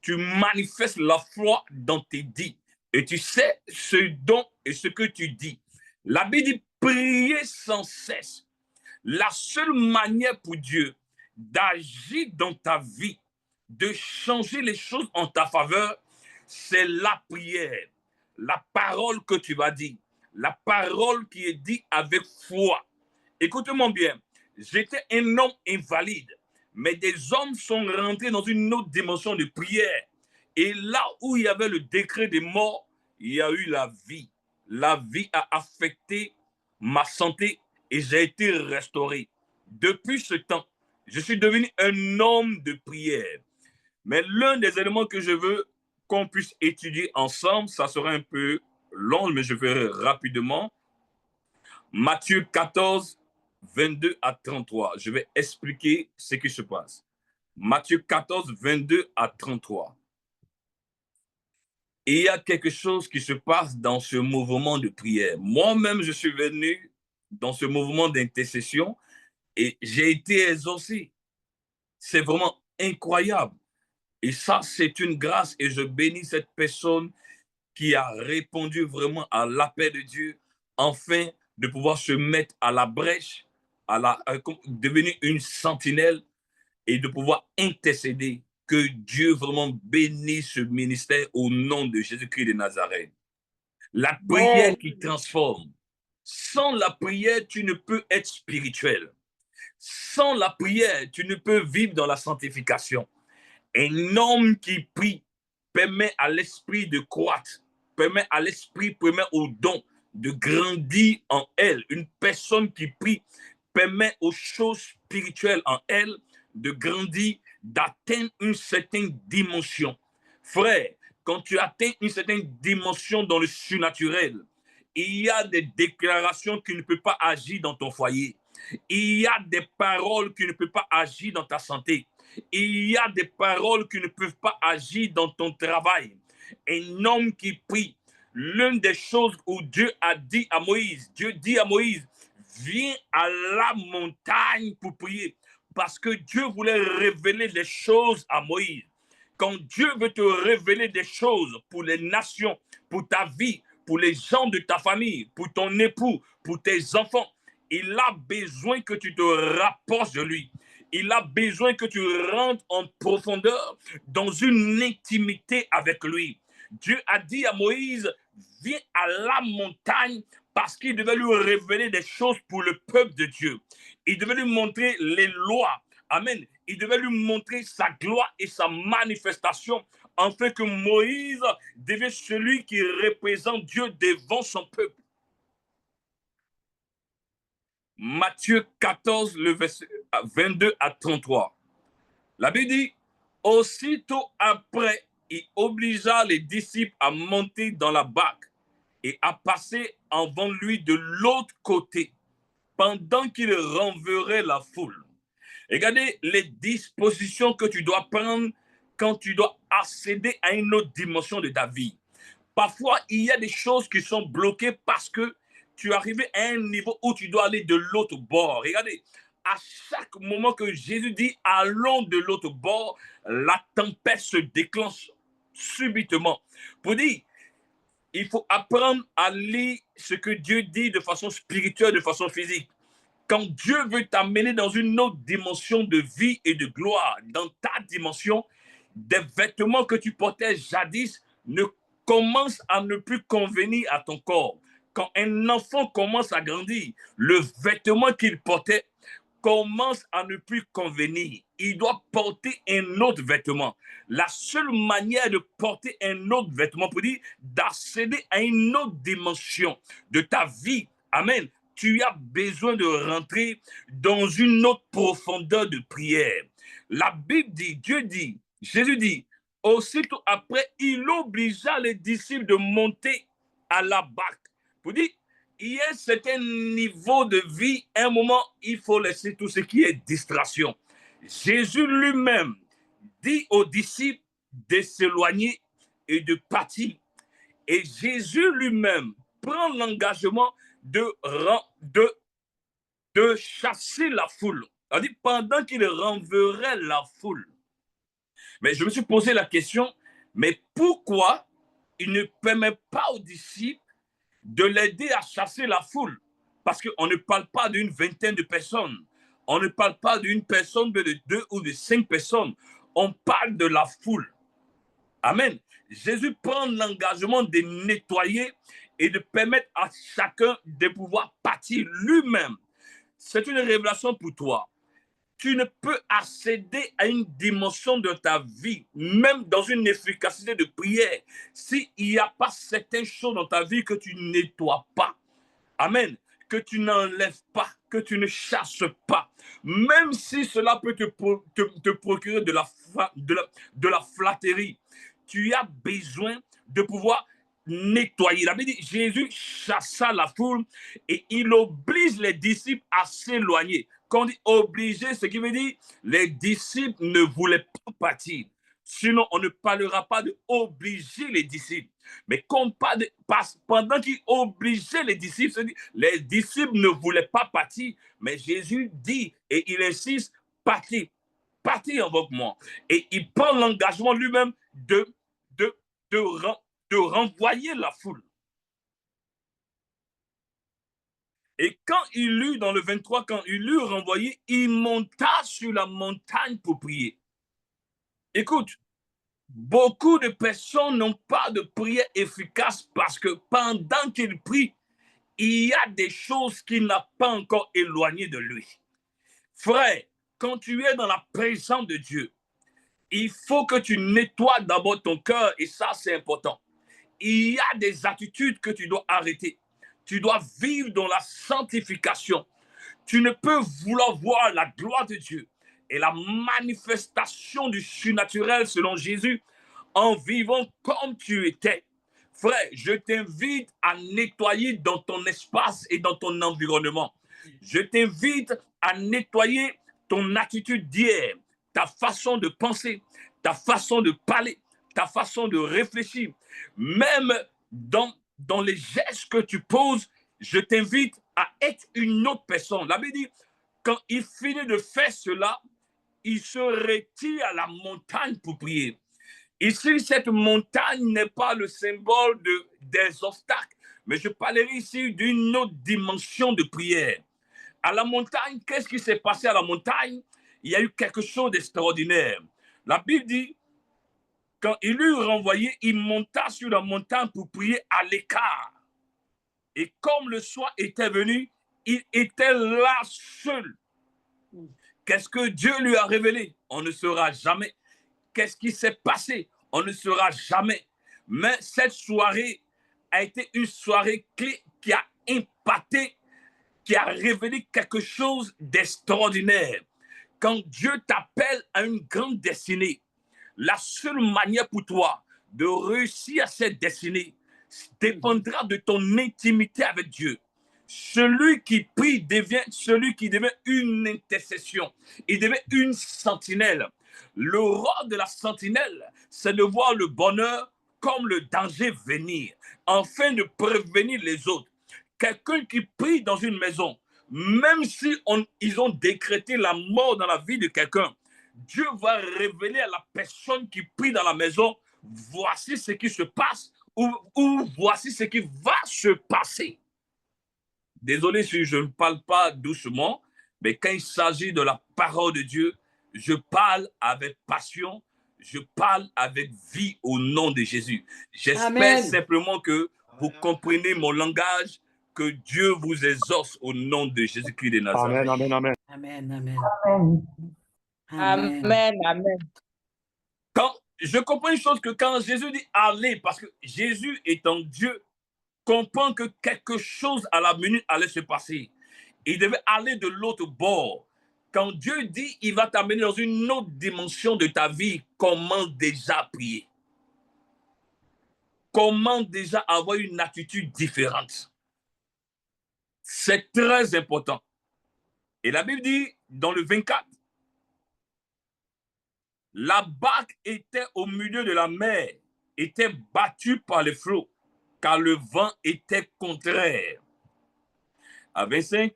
tu manifestes la foi dans tes dits. Et tu sais ce dont et ce que tu dis. La Bible dit prier sans cesse. La seule manière pour Dieu d'agir dans ta vie, de changer les choses en ta faveur, c'est la prière. La parole que tu vas dire. La parole qui est dite avec foi. Écoute-moi bien. J'étais un homme invalide, mais des hommes sont rentrés dans une autre dimension de prière. Et là où il y avait le décret de mort, il y a eu la vie. La vie a affecté ma santé et j'ai été restauré. Depuis ce temps, je suis devenu un homme de prière. Mais l'un des éléments que je veux qu'on puisse étudier ensemble, ça sera un peu long, mais je ferai rapidement. Matthieu 14, 22 à 33. Je vais expliquer ce qui se passe. Matthieu 14, 22 à 33. Et il y a quelque chose qui se passe dans ce mouvement de prière. Moi-même, je suis venu dans ce mouvement d'intercession et j'ai été exaucé. C'est vraiment incroyable. Et ça, c'est une grâce et je bénis cette personne qui a répondu vraiment à l'appel de Dieu, afin de pouvoir se mettre à la brèche, devenir une sentinelle et de pouvoir intercéder. Que Dieu vraiment bénisse ce ministère au nom de Jésus-Christ de Nazareth. La prière qui transforme. Sans la prière, tu ne peux être spirituel. Sans la prière, tu ne peux vivre dans la sanctification. Un homme qui prie permet à l'esprit de croître, permet au don de grandir en elle. Une personne qui prie permet aux choses spirituelles en elle de grandir, d'atteindre une certaine dimension. Frère, quand tu atteins une certaine dimension dans le surnaturel, il y a des déclarations qui ne peuvent pas agir dans ton foyer. Il y a des paroles qui ne peuvent pas agir dans ta santé. Il y a des paroles qui ne peuvent pas agir dans ton travail. Un homme qui prie, l'une des choses où Dieu a dit à Moïse, Dieu dit à Moïse, viens à la montagne pour prier. Parce que Dieu voulait révéler des choses à Moïse. Quand Dieu veut te révéler des choses pour les nations, pour ta vie, pour les gens de ta famille, pour ton époux, pour tes enfants, il a besoin que tu te rapproches de lui. Il a besoin que tu rentres en profondeur dans une intimité avec lui. Dieu a dit à Moïse, viens à la montagne parce qu'il devait lui révéler des choses pour le peuple de Dieu. Il devait lui montrer les lois. Amen. Il devait lui montrer sa gloire et sa manifestation afin que Moïse devienne celui qui représente Dieu devant son peuple. Matthieu 14, le verset 22 à 33. La Bible dit, aussitôt après, il obligea les disciples à monter dans la barque et à passer avant lui de l'autre côté, pendant qu'il renverrait la foule. Regardez les dispositions que tu dois prendre quand tu dois accéder à une autre dimension de ta vie. Parfois, il y a des choses qui sont bloquées parce que tu es arrivé à un niveau où tu dois aller de l'autre bord. Regardez, à chaque moment que Jésus dit allons de l'autre bord, la tempête se déclenche subitement. Pour dire, il faut apprendre à lire ce que Dieu dit de façon spirituelle, de façon physique. Quand Dieu veut t'amener dans une autre dimension de vie et de gloire, dans ta dimension, des vêtements que tu portais jadis ne commencent à ne plus convenir à ton corps. Quand un enfant commence à grandir, le vêtement qu'il portait commence à ne plus convenir. Il doit porter un autre vêtement. La seule manière de porter un autre vêtement pour dire d'accéder à une autre dimension de ta vie, amen, tu as besoin de rentrer dans une autre profondeur de prière. La Bible dit, Dieu dit, Jésus dit, Aussitôt après, il obligea les disciples de monter à la barque. Pour dire, il y a un certain niveau de vie, à un moment, il faut laisser tout ce qui est distraction. Jésus lui-même dit aux disciples de s'éloigner et de partir. Et Jésus lui-même prend l'engagement de chasser la foule. C'est-à-dire pendant qu'il renverrait la foule. Mais je me suis posé la question, mais pourquoi il ne permet pas aux disciples de l'aider à chasser la foule? Parce qu'on ne parle pas d'une vingtaine de personnes. On ne parle pas d'une personne, de 2 ou de 5 personnes. On parle de la foule. Amen. Jésus prend l'engagement de nettoyer et de permettre à chacun de pouvoir partir lui-même. C'est une révélation pour toi. Tu ne peux accéder à une dimension de ta vie, même dans une efficacité de prière, s'il n'y a pas certaines choses dans ta vie que tu ne nettoies pas. Amen. Que tu n'enlèves pas, que tu ne chasses pas. Même si cela peut te procurer de la flatterie, tu as besoin de pouvoir nettoyer. La Bible dit, Jésus chassa la foule et il oblige les disciples à s'éloigner. Quand on dit obliger, ce qui veut dire les disciples ne voulaient pas partir. Sinon, on ne parlera pas de obliger les disciples. Mais pendant qu'il obligeait les disciples ne voulaient pas partir. Mais Jésus dit, et il insiste, partez, partez avec moi. Et il prend l'engagement lui-même de renvoyer la foule. Et quand il eut, dans le 23, quand il eut renvoyé, il monta sur la montagne pour prier. Écoute, beaucoup de personnes n'ont pas de prière efficace parce que pendant qu'ils prient, il y a des choses qu'il n'a pas encore éloignées de lui. Frère, quand tu es dans la présence de Dieu, il faut que tu nettoies d'abord ton cœur et ça, c'est important. Il y a des attitudes que tu dois arrêter. Tu dois vivre dans la sanctification. Tu ne peux vouloir voir la gloire de Dieu et la manifestation du surnaturel selon Jésus en vivant comme tu étais. Frère, je t'invite à nettoyer dans ton espace et dans ton environnement. Je t'invite à nettoyer ton attitude d'hier, ta façon de penser, ta façon de parler, ta façon de réfléchir. Même dans les gestes que tu poses, je t'invite à être une autre personne. La Bible dit, quand il finit de faire cela, il se retire à la montagne pour prier. Ici, cette montagne n'est pas le symbole des obstacles, mais je parlerai ici d'une autre dimension de prière. À la montagne, qu'est-ce qui s'est passé à la montagne? Il y a eu quelque chose d'extraordinaire. La Bible dit, quand il eut renvoyé, il monta sur la montagne pour prier à l'écart. Et comme le soir était venu, il était là seul. Qu'est-ce que Dieu lui a révélé? On ne saura jamais. Qu'est-ce qui s'est passé? On ne saura jamais. Mais cette soirée a été une soirée clé qui a impacté, qui a révélé quelque chose d'extraordinaire. Quand Dieu t'appelle à une grande destinée, la seule manière pour toi de réussir à cette destinée dépendra de ton intimité avec Dieu. Celui qui prie devient une intercession. Il devient une sentinelle. Le rôle de la sentinelle, c'est de voir le bonheur comme le danger venir, afin de prévenir les autres. Quelqu'un qui prie dans une maison, même si ils ont décrété la mort dans la vie de quelqu'un, Dieu va révéler à la personne qui prie dans la maison, voici ce qui se passe ou voici ce qui va se passer. Désolé si je ne parle pas doucement, mais quand il s'agit de la parole de Dieu, je parle avec passion, je parle avec vie au nom de Jésus. J'espère simplement que vous comprenez mon langage, que Dieu vous exauce au nom de Jésus-Christ de Nazareth. Amen, amen, amen. Amen, amen. Amen. Amen, amen. Quand je comprends une chose, que quand Jésus dit allez, parce que Jésus étant Dieu, comprend que quelque chose à la minute allait se passer. Il devait aller de l'autre bord. Quand Dieu dit il va t'amener dans une autre dimension de ta vie, commence déjà à prier. Commence déjà à avoir une attitude différente. C'est très important. Et la Bible dit dans le 24, la barque était au milieu de la mer, était battue par les flots, car le vent était contraire. À 25,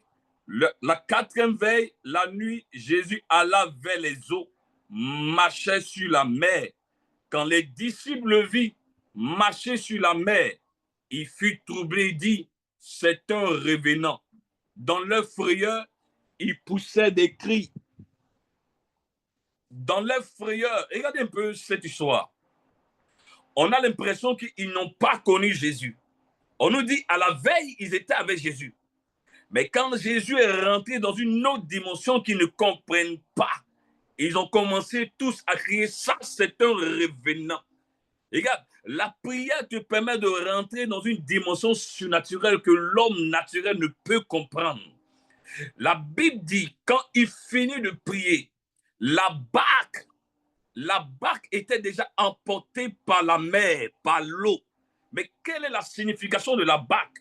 la quatrième veille, la nuit, Jésus alla vers les eaux, marchait sur la mer. Quand les disciples le virent marcher sur la mer, il fut troublé et dit, c'est un revenant. Dans leur frayeur, ils poussaient des cris. Dans leur frayeur, regardez un peu cette histoire. On a l'impression qu'ils n'ont pas connu Jésus. On nous dit, à la veille, ils étaient avec Jésus. Mais quand Jésus est rentré dans une autre dimension qu'ils ne comprennent pas, ils ont commencé tous à crier, ça c'est un revenant. Regarde, la prière te permet de rentrer dans une dimension surnaturelle que l'homme naturel ne peut comprendre. La Bible dit, quand il finit de prier, la barque était déjà emportée par la mer, par l'eau. Mais quelle est la signification de la barque?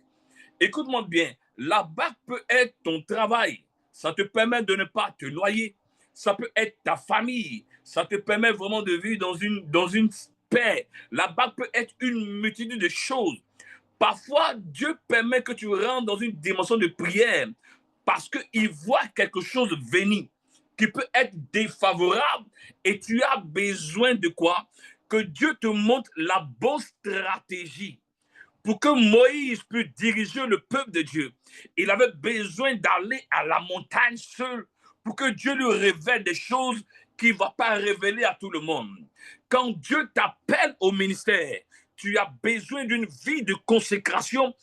Écoute-moi bien, la barque peut être ton travail. Ça te permet de ne pas te noyer. Ça peut être ta famille. Ça te permet vraiment de vivre dans une paix. La barque peut être une multitude de choses. Parfois, Dieu permet que tu rentres dans une dimension de prière parce qu'il voit quelque chose venir qui peut être défavorable et tu as besoin de quoi? Que Dieu te montre la bonne stratégie pour que Moïse puisse diriger le peuple de Dieu. Il avait besoin d'aller à la montagne seul pour que Dieu lui révèle des choses qu'il ne va pas révéler à tout le monde. Quand Dieu t'appelle au ministère, tu as besoin d'une vie de consécration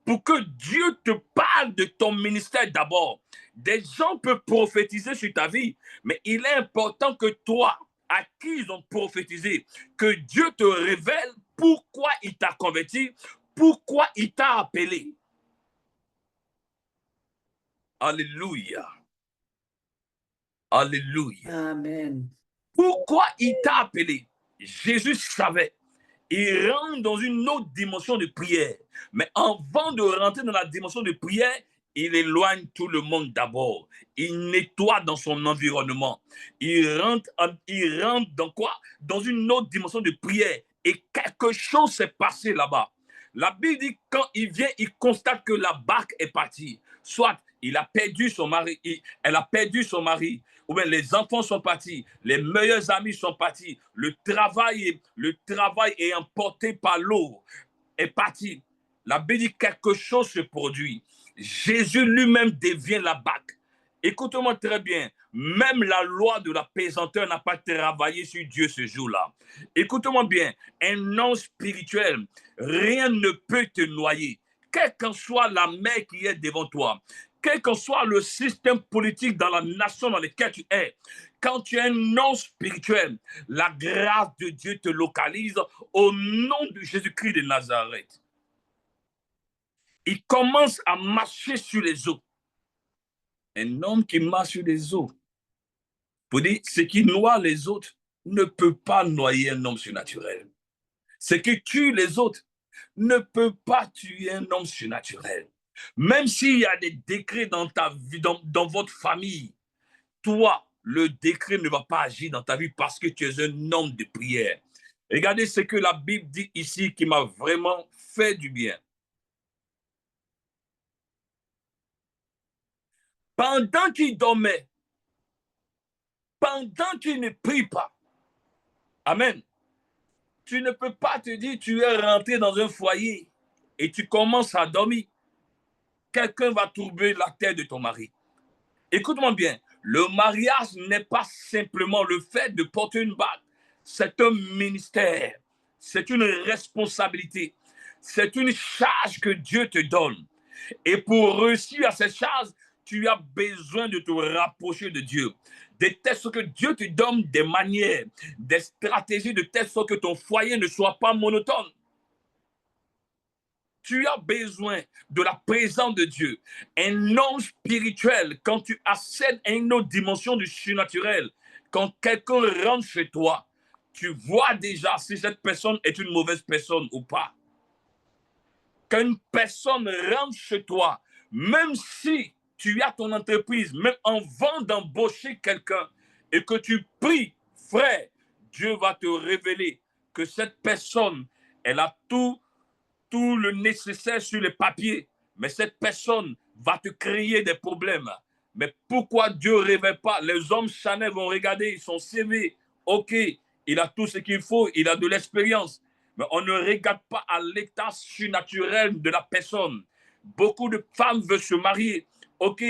pour que Dieu te parle de ton ministère d'abord. Des gens peuvent prophétiser sur ta vie, mais il est important que toi, à qui ils ont prophétisé, que Dieu te révèle pourquoi il t'a converti, pourquoi il t'a appelé. Alléluia. Alléluia. Amen. Pourquoi il t'a appelé? Jésus savait. Il rentre dans une autre dimension de prière. Mais avant de rentrer dans la dimension de prière, il éloigne tout le monde d'abord. Il nettoie dans son environnement. Il rentre dans quoi? Dans une autre dimension de prière. Et quelque chose s'est passé là-bas. La Bible dit quand il vient, il constate que la barque est partie. Soit il a perdu son mari, elle a perdu son mari, ou bien les enfants sont partis, les meilleurs amis sont partis, le travail est emporté par l'eau, est parti. La Bible dit quelque chose se produit. Jésus lui-même devient la barque. Écoute-moi très bien, même la loi de la pesanteur n'a pas travaillé sur Dieu ce jour-là. Écoute-moi bien, un homme spirituel, rien ne peut te noyer. Quelle qu'en soit la mer qui est devant toi, quel que soit le système politique dans la nation dans laquelle tu es, quand tu es un homme spirituel, la grâce de Dieu te localise au nom de Jésus-Christ de Nazareth. Il commence à marcher sur les eaux. Un homme qui marche sur les eaux, pour dire, ce qui noie les autres ne peut pas noyer un homme surnaturel. Ce qui tue les autres ne peut pas tuer un homme surnaturel. Même s'il y a des décrets dans ta vie, dans votre famille, toi, le décret ne va pas agir dans ta vie parce que tu es un homme de prière. Regardez ce que la Bible dit ici qui m'a vraiment fait du bien. Pendant qu'il dormait, pendant qu'il ne prie pas, amen, tu ne peux pas te dire tu es rentré dans un foyer et tu commences à dormir. Quelqu'un va troubler la tête de ton mari. Écoute-moi bien, le mariage n'est pas simplement le fait de porter une bague. C'est un ministère, c'est une responsabilité, c'est une charge que Dieu te donne. Et pour réussir à cette charge, tu as besoin de te rapprocher de Dieu. De telle sorte que Dieu te donne des manières, des stratégies de telle sorte que ton foyer ne soit pas monotone. tu as besoin de la présence de Dieu. Un homme spirituel, quand tu accèdes à une autre dimension du surnaturel, quand quelqu'un rentre chez toi, tu vois déjà si cette personne est une mauvaise personne ou pas. Quand une personne rentre chez toi, même si tu as ton entreprise, même avant d'embaucher quelqu'un et que tu pries, frère, Dieu va te révéler que cette personne, elle a tout le nécessaire sur les papiers, mais cette personne va te créer des problèmes. Mais pourquoi Dieu ne révèle pas? Les hommes charnels vont regarder son CV. Ok, il a tout ce qu'il faut, il a de l'expérience. Mais on ne regarde pas à l'état surnaturel de la personne. Beaucoup de femmes veulent se marier. Ok,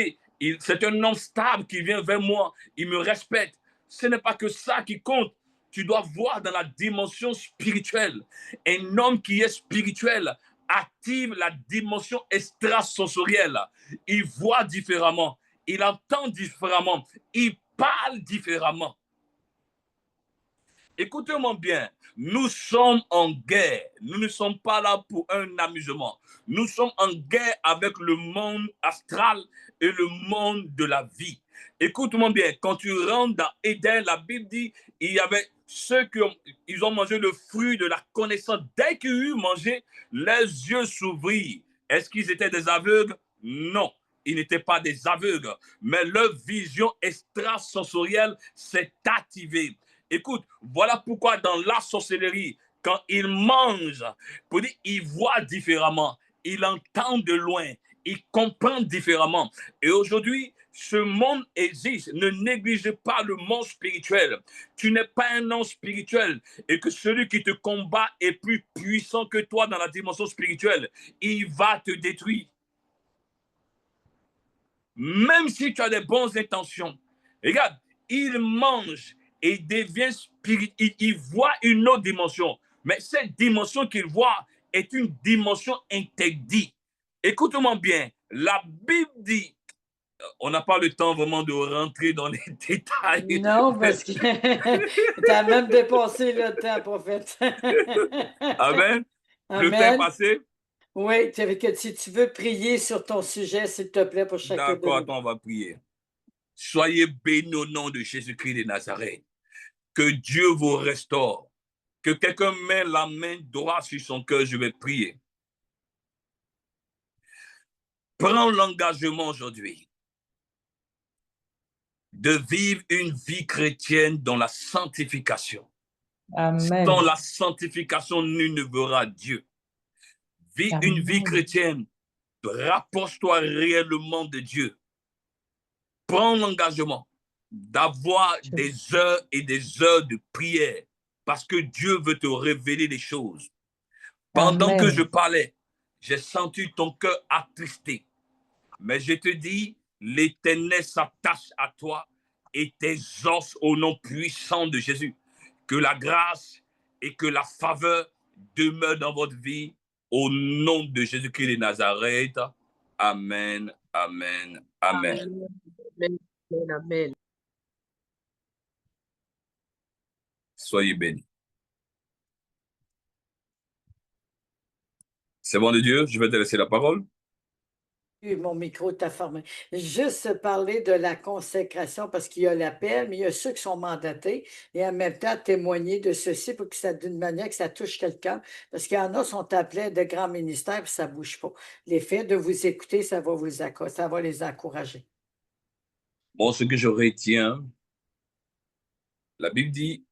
c'est un homme stable qui vient vers moi, il me respecte. Ce n'est pas que ça qui compte. Tu dois voir dans la dimension spirituelle. Un homme qui est spirituel active la dimension extrasensorielle. Il voit différemment, il entend différemment, il parle différemment. Écoutez-moi bien, nous sommes en guerre. Nous ne sommes pas là pour un amusement. Nous sommes en guerre avec le monde astral et le monde de la vie. Écoute-moi bien, quand tu rentres dans Éden, la Bible dit, il y avait ceux qui ont mangé le fruit de la connaissance. Dès qu'ils eurent mangé, leurs yeux s'ouvrirent. Est-ce qu'ils étaient des aveugles? Non, ils n'étaient pas des aveugles, mais leur vision extrasensorielle s'est activée. Écoute, voilà pourquoi dans la sorcellerie, quand il mange, pour dire, il voit différemment, il entend de loin, il comprend différemment. Et aujourd'hui, ce monde existe. Ne négligez pas le monde spirituel. Tu n'es pas un homme spirituel et que celui qui te combat est plus puissant que toi dans la dimension spirituelle. Il va te détruire. Même si tu as des bonnes intentions. Regarde, il mange et devient spirituel. Il voit une autre dimension. Mais cette dimension qu'il voit est une dimension interdite. Écoute-moi bien. La Bible dit, on n'a pas le temps vraiment de rentrer dans les détails. Non, parce que tu as même dépassé le temps, prophète. Amen. Le temps est Amen. passé. Oui, si tu veux prier sur ton sujet, s'il te plaît, pour chacun de D'accord, nous. attends, on va prier. Soyez bénis au nom de Jésus-Christ de Nazareth. Que Dieu vous restaure. Que quelqu'un met la main droite sur son cœur, je vais prier. Prends l'engagement aujourd'hui de vivre une vie chrétienne dans la sanctification. Amen. Sans la sanctification, nul ne verra Dieu. Vis une vie chrétienne, rapproche-toi réellement de Dieu. Prends l'engagement d'avoir des heures et des heures de prière parce que Dieu veut te révéler des choses. Pendant que je parlais, j'ai senti ton cœur attristé. Mais je te dis, l'Éternel s'attache à toi et tes os au nom puissant de Jésus. Que la grâce et que la faveur demeurent dans votre vie au nom de Jésus-Christ de Nazareth. Amen, amen, amen. Amen. Amen. Soyez bénis. C'est bon de Dieu, je vais te laisser la parole. Mon micro t'a fermé. Juste parler de la consécration parce qu'il y a l'appel, mais il y a ceux qui sont mandatés et en même temps témoigner de ceci pour que ça, d'une manière que ça touche quelqu'un. Parce qu'il y en a qui sont appelés de grands ministères et ça ne bouge pas. L'effet de vous écouter, ça va les encourager. Bon, ce que je retiens, la Bible dit,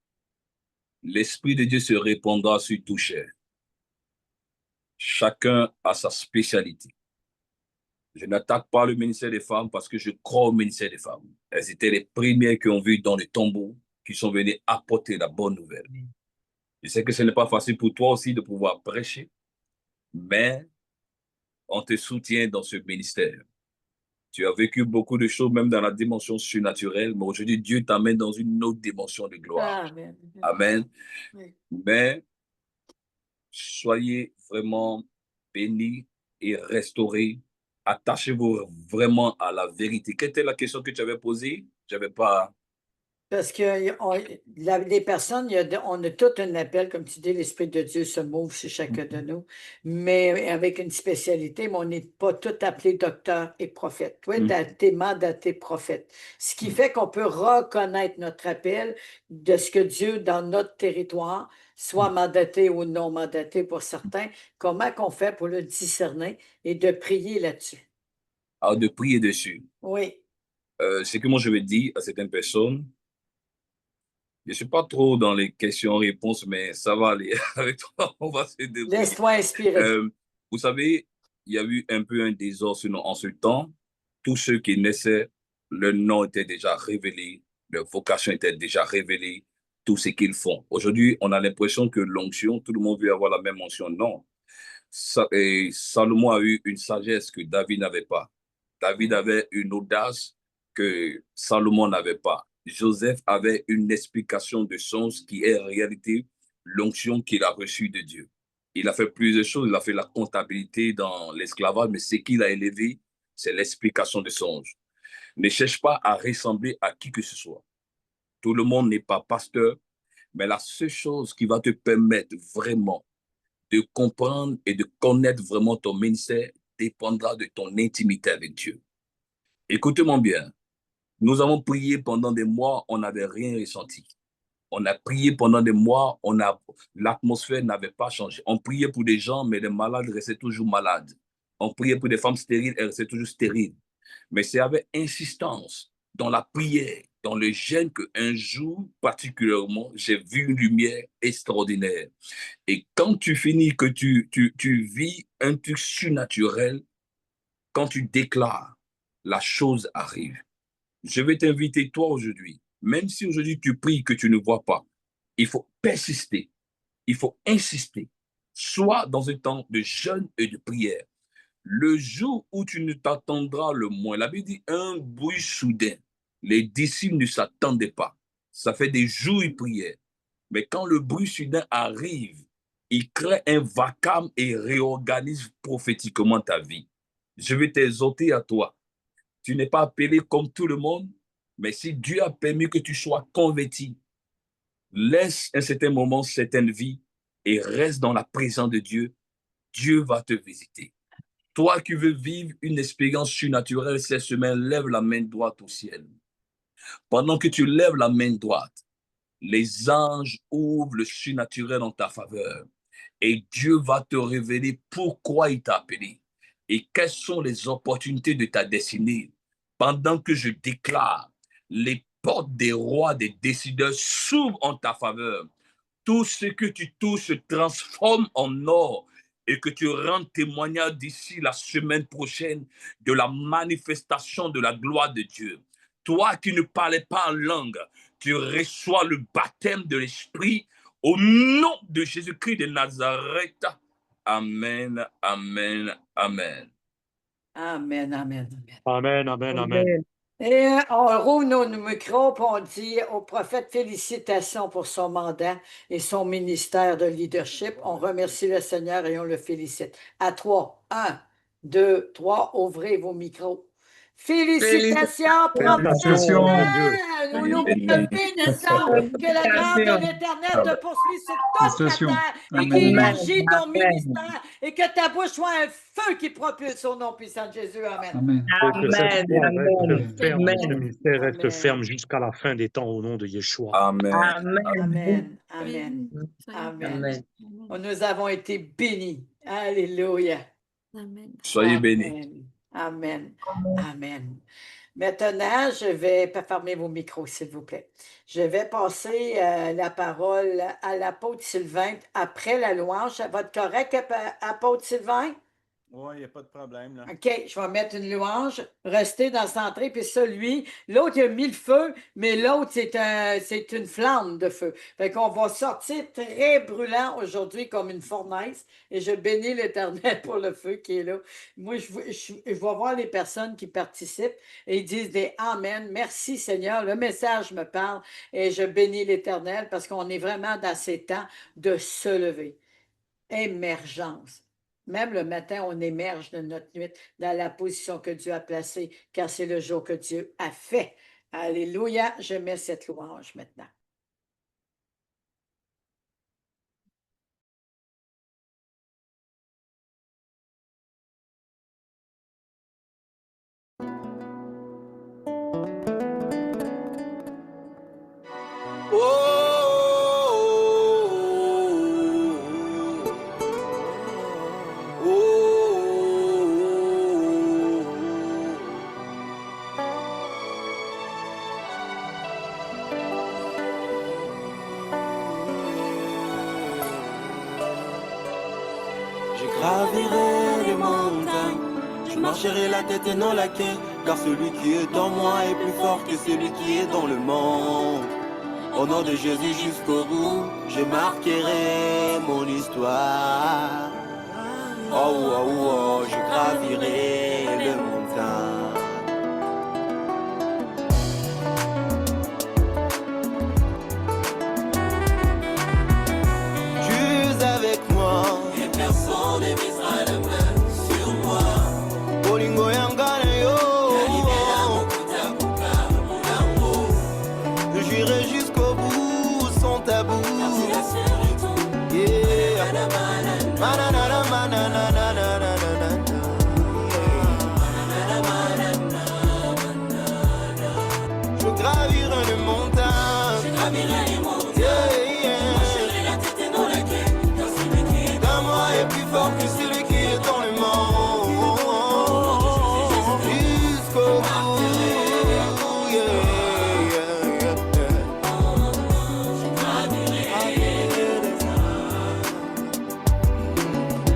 l'Esprit de Dieu se répandra sur tout chair. Chacun a sa spécialité. Je n'attaque pas le ministère des femmes parce que je crois au ministère des femmes. Elles étaient les premières qui ont vu dans les tombeaux, qui sont venues apporter la bonne nouvelle. Je sais que ce n'est pas facile pour toi aussi de pouvoir prêcher, mais on te soutient dans ce ministère. Tu as vécu beaucoup de choses, même dans la dimension surnaturelle, mais aujourd'hui, Dieu t'amène dans une autre dimension de gloire. Amen. Amen. Oui. Mais soyez vraiment bénis et restaurés. Attachez-vous vraiment à la vérité. Quelle était la question que tu avais posée? Je n'avais pas... Parce que les personnes, on a tout un appel, comme tu dis, l'Esprit de Dieu se move sur chacun de nous, mais avec une spécialité, mais on n'est pas tous appelés docteurs et prophètes. Toi, tu es mandaté prophète. Ce qui fait qu'on peut reconnaître notre appel de ce que Dieu, dans notre territoire, soit mandaté ou non mandaté pour certains, comment qu'on fait pour le discerner et de prier là-dessus. Alors, de prier dessus. Oui. Ce que moi je vais dire à certaines personnes, je ne suis pas trop dans les questions-réponses, mais ça va aller. Avec toi, on va se débrouiller. Laisse-toi inspirer. Vous savez, il y a eu un peu un désordre en ce temps. Tous ceux qui naissaient, leur nom était déjà révélé, leur vocation était déjà révélée, tout ce qu'ils font. Aujourd'hui, on a l'impression que l'onction, tout le monde veut avoir la même onction. Non. Et Salomon a eu une sagesse que David n'avait pas. David avait une audace que Salomon n'avait pas. Joseph avait une explication de sens qui est en réalité l'onction qu'il a reçue de Dieu. Il a fait plusieurs choses. Il a fait la comptabilité dans l'esclavage, mais ce qu'il a élevé, c'est l'explication de songe. Ne cherche pas à ressembler à qui que ce soit. Tout le monde n'est pas pasteur, mais la seule chose qui va te permettre vraiment de comprendre et de connaître vraiment ton ministère dépendra de ton intimité avec Dieu. Écoutez-moi bien. Nous avons prié pendant des mois, on n'avait rien ressenti. On a prié pendant des mois, l'atmosphère n'avait pas changé. On priait pour des gens, mais les malades restaient toujours malades. On priait pour des femmes stériles, elles restaient toujours stériles. Mais c'est avec insistance, dans la prière, dans le jeûne, qu'un jour particulièrement, j'ai vu une lumière extraordinaire. Et quand tu finis, que tu vis un truc surnaturel, quand tu déclares, la chose arrive. Je vais t'inviter toi aujourd'hui, même si aujourd'hui tu pries que tu ne vois pas, il faut persister, il faut insister, soit dans un temps de jeûne et de prière. Le jour où tu ne t'attendras le moins, la Bible dit un bruit soudain. Les disciples ne s'attendaient pas. Ça fait des jours ils priaient. Mais quand le bruit soudain arrive, il crée un vacarme et réorganise prophétiquement ta vie. Je vais t'exhorter à toi. Tu n'es pas appelé comme tout le monde, mais si Dieu a permis que tu sois converti, laisse un certain moment certaine vie et reste dans la présence de Dieu. Dieu va te visiter. Toi qui veux vivre une expérience surnaturelle cette semaine, lève la main droite au ciel. Pendant que tu lèves la main droite, les anges ouvrent le surnaturel en ta faveur. Et Dieu va te révéler pourquoi il t'a appelé et quelles sont les opportunités de ta destinée. Pendant que je déclare, les portes des rois, des décideurs s'ouvrent en ta faveur. Tout ce que tu touches se transforme en or et que tu rends témoignage d'ici la semaine prochaine de la manifestation de la gloire de Dieu. Toi qui ne parlais pas en langue, tu reçois le baptême de l'Esprit au nom de Jésus-Christ de Nazareth. Amen, amen, amen. Amen, amen, Amen, amen. amen, amen. Et on rouvre nos micros et on dit au prophète félicitations pour son mandat et son ministère de leadership. On remercie le Seigneur et on le félicite. À 3, 1, 2, 3, ouvrez vos micros. Félicitations, prophète! Félicitations, mon Dieu. Nous nous bénissons que la grâce de l'Éternel te poursuive sur toute la terre et qu'il élargit ton ministère et que ta bouche soit un feu qui propulse au nom puissant de Jésus. Amen. Et que cette foi reste ferme, Amen. ce ministère reste Amen. ferme jusqu'à la fin des temps au nom de Yeshua. Amen. Amen. Amen. Amen. Nous avons été bénis. Alléluia. Soyez bénis. Amen. Amen. Maintenant, je vais fermer vos micros, s'il vous plaît. Je vais passer la parole à l'apôtre Sylvain après la louange. Ça va être correct, apôtre Sylvain? Oui, il n'y a pas de problème. Là. OK, je vais mettre une louange, rester dans cette entrée, puis ça, lui, l'autre, il a mis le feu, mais l'autre, c'est une flamme de feu. Fait qu'on va sortir très brûlant aujourd'hui comme une fournaise, et je bénis l'Éternel pour le feu qui est là. Moi, je vais voir les personnes qui participent, et ils disent des Amen. Merci Seigneur, le message me parle, et je bénis l'Éternel parce qu'on est vraiment dans ces temps de se lever. Émergence. Même le matin, on émerge de notre nuit dans la position que Dieu a placée, car c'est le jour que Dieu a fait. Alléluia, je mets cette louange maintenant. Je gravirai les montagnes, je marcherai la tête et non la queue, car celui qui est en moi est plus fort que celui qui est dans le monde. Au nom de Jésus jusqu'au bout, je marquerai mon histoire. Oh, oh, oh, je gravirai les montagnes. Tu es avec moi. Personne ne misera la main sur moi. Bolingo yangana yo. J'irai jusqu'au bout sans tabou. Yeah. Manana, manana, je gravirai les montagnes. Je gravirai les montagnes. Yeah, yeah. Marcherai la tête et non la queue. Car celui qui est dans moi est plus fort que celui qui est dans le monde. Jusqu'au bout. Yeah, yeah, yeah. Je gravirai les montagnes.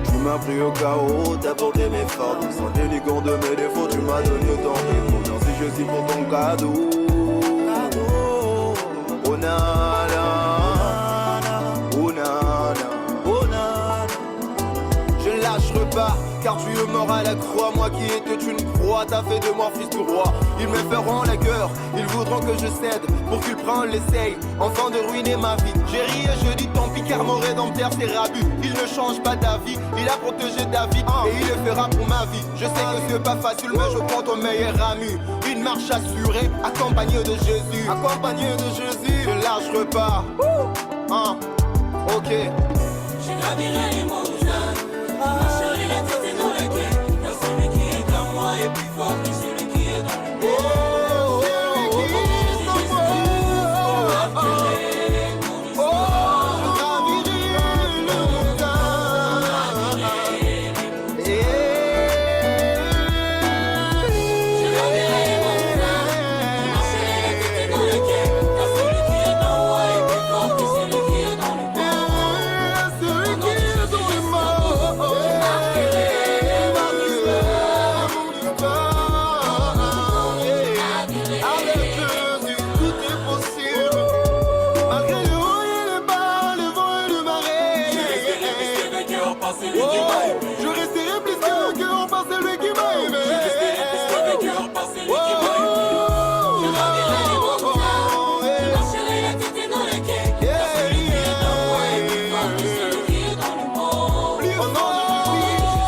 Tu m'as pris au chaos, t'as porté mes fardeaux. Sans dénigrant de mes défauts, tu m'as donné ton réponse. Merci Jésus pour ton cadeau. Oh nana, oh nana, oh nana. Je ne lâcherai pas, car tu es mort à la croix. Moi qui étais une proie, t'as fait de moi fils du roi. Ils me feront la guerre, ils voudront que je cède. Pour qu'ils prennent l'essai, enfin de ruiner ma vie. J'ai ri et je dis tant pis, car mon rédempteur c'est Rabu. Il ne change pas d'avis, il a protégé David et il le fera pour ma vie. Je sais que c'est pas facile, mais je compte au meilleur ami. Une marche assurée, accompagnée de Jésus. Accompagnée de Jésus, je lâcherai pas. Ok. Je gravirai les montagnes, marcherai la tête et non la queue. Car celui qui est dans moi est plus fort que celui qui est dans le monde. Je resterai plus que le cœur, parce que lui qui m'a aimé. Je resterai plus que le cœur, parce que lui qui m'a aimé. Je gravirai les montagnes, je marcherai la tête et non la queue. Car celui qui est dans moi est plus fort que celui qui est dans le monde.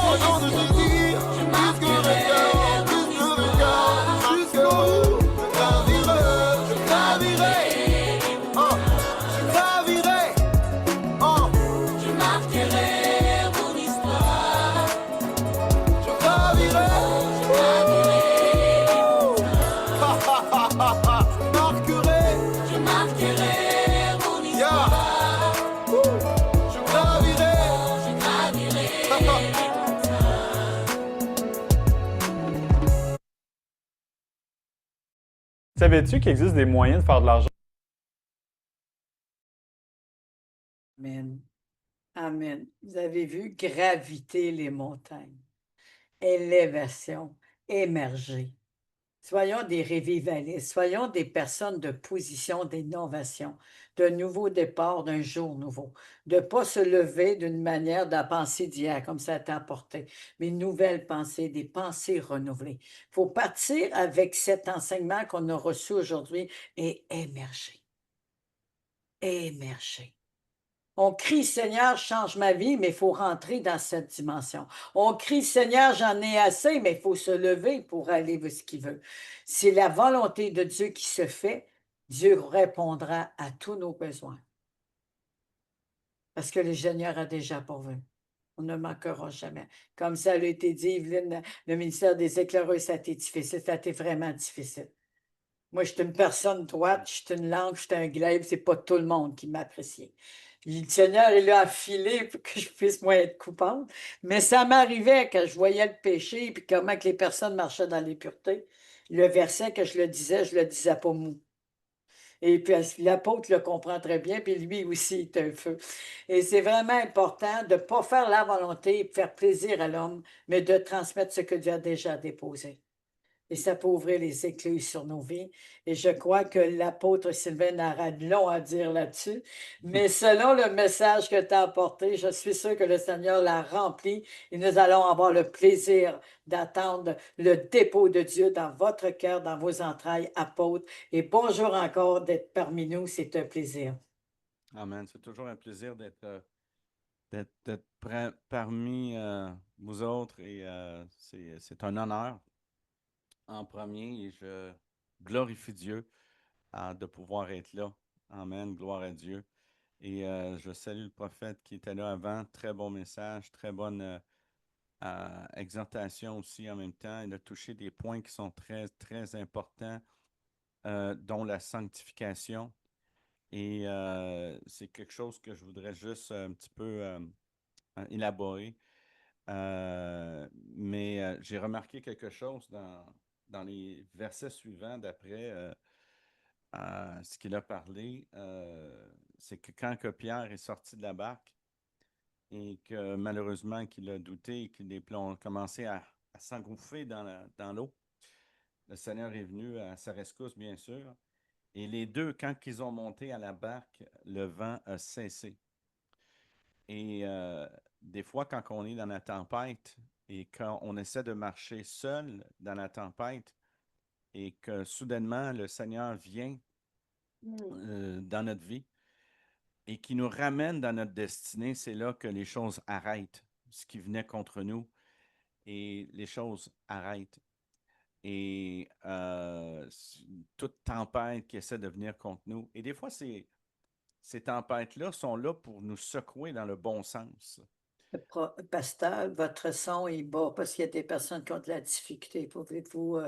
Au nom de Jésus, je marquerai jusqu'au bout. Je gravirai, je gravirai, je marquerai. Savais-tu qu'il existe des moyens de faire de l'argent? Amen. Amen. Vous avez vu graviter les montagnes, élévation, émerger. Soyons des revivalistes, soyons des personnes de position d'innovation, de nouveau départ, d'un jour nouveau, de ne pas se lever d'une manière de la pensée d'hier, comme ça t'a apporté, mais une nouvelle pensée, des pensées renouvelées. Il faut partir avec cet enseignement qu'on a reçu aujourd'hui et émerger. Émerger. On crie, Seigneur, change ma vie, mais il faut rentrer dans cette dimension. On crie, Seigneur, j'en ai assez, mais il faut se lever pour aller vers ce qu'il veut. C'est la volonté de Dieu qui se fait. Dieu répondra à tous nos besoins. Parce que le Seigneur a déjà pourvu. On ne manquera jamais. Comme ça a été dit, Evelyne, le ministère des éclaireurs, ça a été difficile. Ça a été vraiment difficile. Moi, je suis une personne droite, je suis une langue, je suis un glaive, c'est pas tout le monde qui m'apprécie. Le Seigneur, il a affilé pour que je puisse, moi, être coupable. Mais ça m'arrivait quand je voyais le péché, puis comment que les personnes marchaient dans l'impureté. Le verset que je le disais pas mou. Et puis l'apôtre le comprend très bien, puis lui aussi est un feu. Et c'est vraiment important de ne pas faire la volonté et faire plaisir à l'homme, mais de transmettre ce que Dieu a déjà déposé. Et ça peut ouvrir les écluses sur nos vies. Et je crois que l'apôtre Sylvain aura long à dire là-dessus. Mais selon le message que tu as apporté, je suis sûr que le Seigneur l'a rempli et nous allons avoir le plaisir d'attendre le dépôt de Dieu dans votre cœur, dans vos entrailles, apôtres. Et bonjour encore d'être parmi nous. C'est un plaisir. Amen. C'est toujours un plaisir d'être parmi vous autres et c'est un honneur en premier et je glorifie Dieu de pouvoir être là. Amen. Gloire à Dieu. Et je salue le prophète qui était là avant. Très bon message, très bonne exhortation aussi en même temps. Il a touché des points qui sont très, très importants, dont la sanctification. Et c'est quelque chose que je voudrais juste un petit peu élaborer. Mais j'ai remarqué quelque chose dans les versets suivants d'après ce qu'il a parlé. C'est que quand que Pierre est sorti de la barque et que malheureusement qu'il a douté et qu'il ont commencé à s'engouffrer dans l'eau, le Seigneur est venu à sa rescousse, bien sûr. Et les deux, quand ils ont monté à la barque, le vent a cessé. Et des fois, quand on est dans la tempête et quand on essaie de marcher seul dans la tempête et que soudainement le Seigneur vient dans notre vie et qui nous ramène dans notre destinée, c'est là que les choses arrêtent. Ce qui venait contre nous et les choses arrêtent. Et toute tempête qui essaie de venir contre nous. Et des fois, ces tempêtes-là sont là pour nous secouer dans le bon sens. Pasteur, votre son est bas parce qu'il y a des personnes qui ont de la difficulté. Pouvez-vous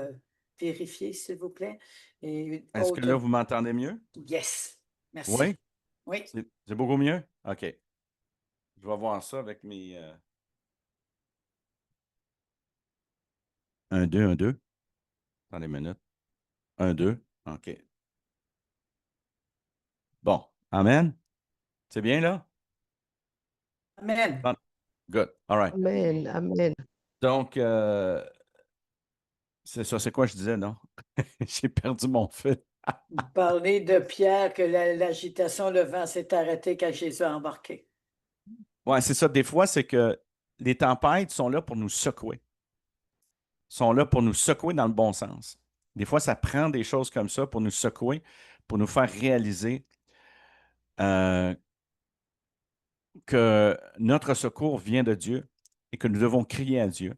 vérifier, s'il vous plaît? Est-ce que là, vous m'entendez mieux? Yes. Merci. Oui? Oui. C'est beaucoup mieux? OK. Je vais voir ça avec mes... 1, 2, 1, 2. Attendez une minute. 1, 2. OK. Bon. Amen. C'est bien, là? Amen. Good. All right. Amen. Amen. Donc, c'est ça. C'est quoi je disais, non? J'ai perdu mon fil. Vous parlez de Pierre, que l'agitation, le vent s'est arrêté quand Jésus a embarqué. Oui, c'est ça. Des fois, c'est que les tempêtes sont là pour nous secouer. Sont là pour nous secouer dans le bon sens. Des fois, ça prend des choses comme ça pour nous secouer, pour nous faire réaliser que notre secours vient de Dieu et que nous devons crier à Dieu.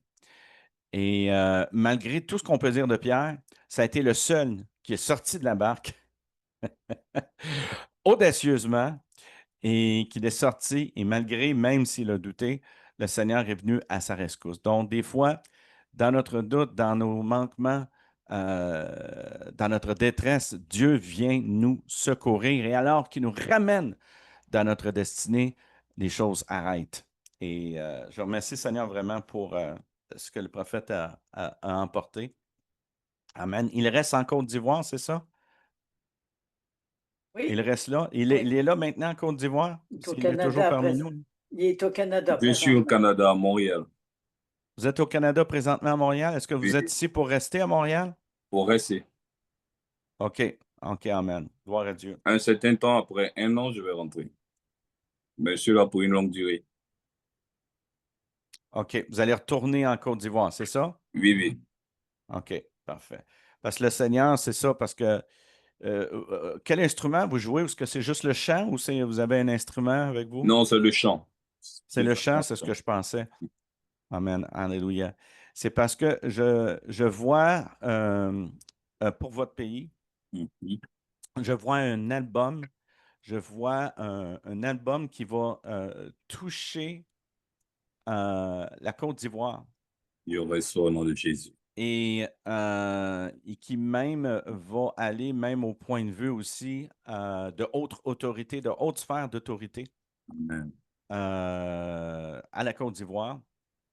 Et malgré tout ce qu'on peut dire de Pierre, ça a été le seul qui est sorti de la barque audacieusement et qu'il est sorti, et malgré, même s'il a douté, le Seigneur est venu à sa rescousse. Donc, des fois, dans notre doute, dans nos manquements, dans notre détresse, Dieu vient nous secourir. Et alors qu'il nous ramène dans notre destinée, les choses arrêtent. Et je remercie le Seigneur vraiment pour ce que le prophète a emporté. Amen. Il reste en Côte d'Ivoire, c'est ça? Oui. Il reste là. Il est là maintenant en Côte d'Ivoire? Il est au Il est Canada toujours parmi présent. nous? Il est au Canada. Je suis au Canada, à Montréal. Vous êtes au Canada présentement à Montréal. Est-ce que vous Oui. êtes ici pour rester à Montréal? Pour rester. OK. OK, amen. Gloire à Dieu. Un certain temps, après 1 an, je vais rentrer. Mais je suis là pour une longue durée. OK. Vous allez retourner en Côte d'Ivoire, c'est ça? Oui, oui. OK, parfait. Parce que le Seigneur, c'est ça, parce que quel instrument vous jouez? Est-ce que c'est juste le chant ou vous avez un instrument avec vous? Non, c'est le chant. C'est le chant, c'est ce que je pensais. Amen. Alléluia. C'est parce que je vois pour votre pays, Mhm. je vois un album. Je vois un album qui va toucher la Côte d'Ivoire Il y aurait ça au nom de Jésus. et qui même va aller même au point de vue aussi de haute autorité, de haute sphère d'autorité Amen. à la Côte d'Ivoire.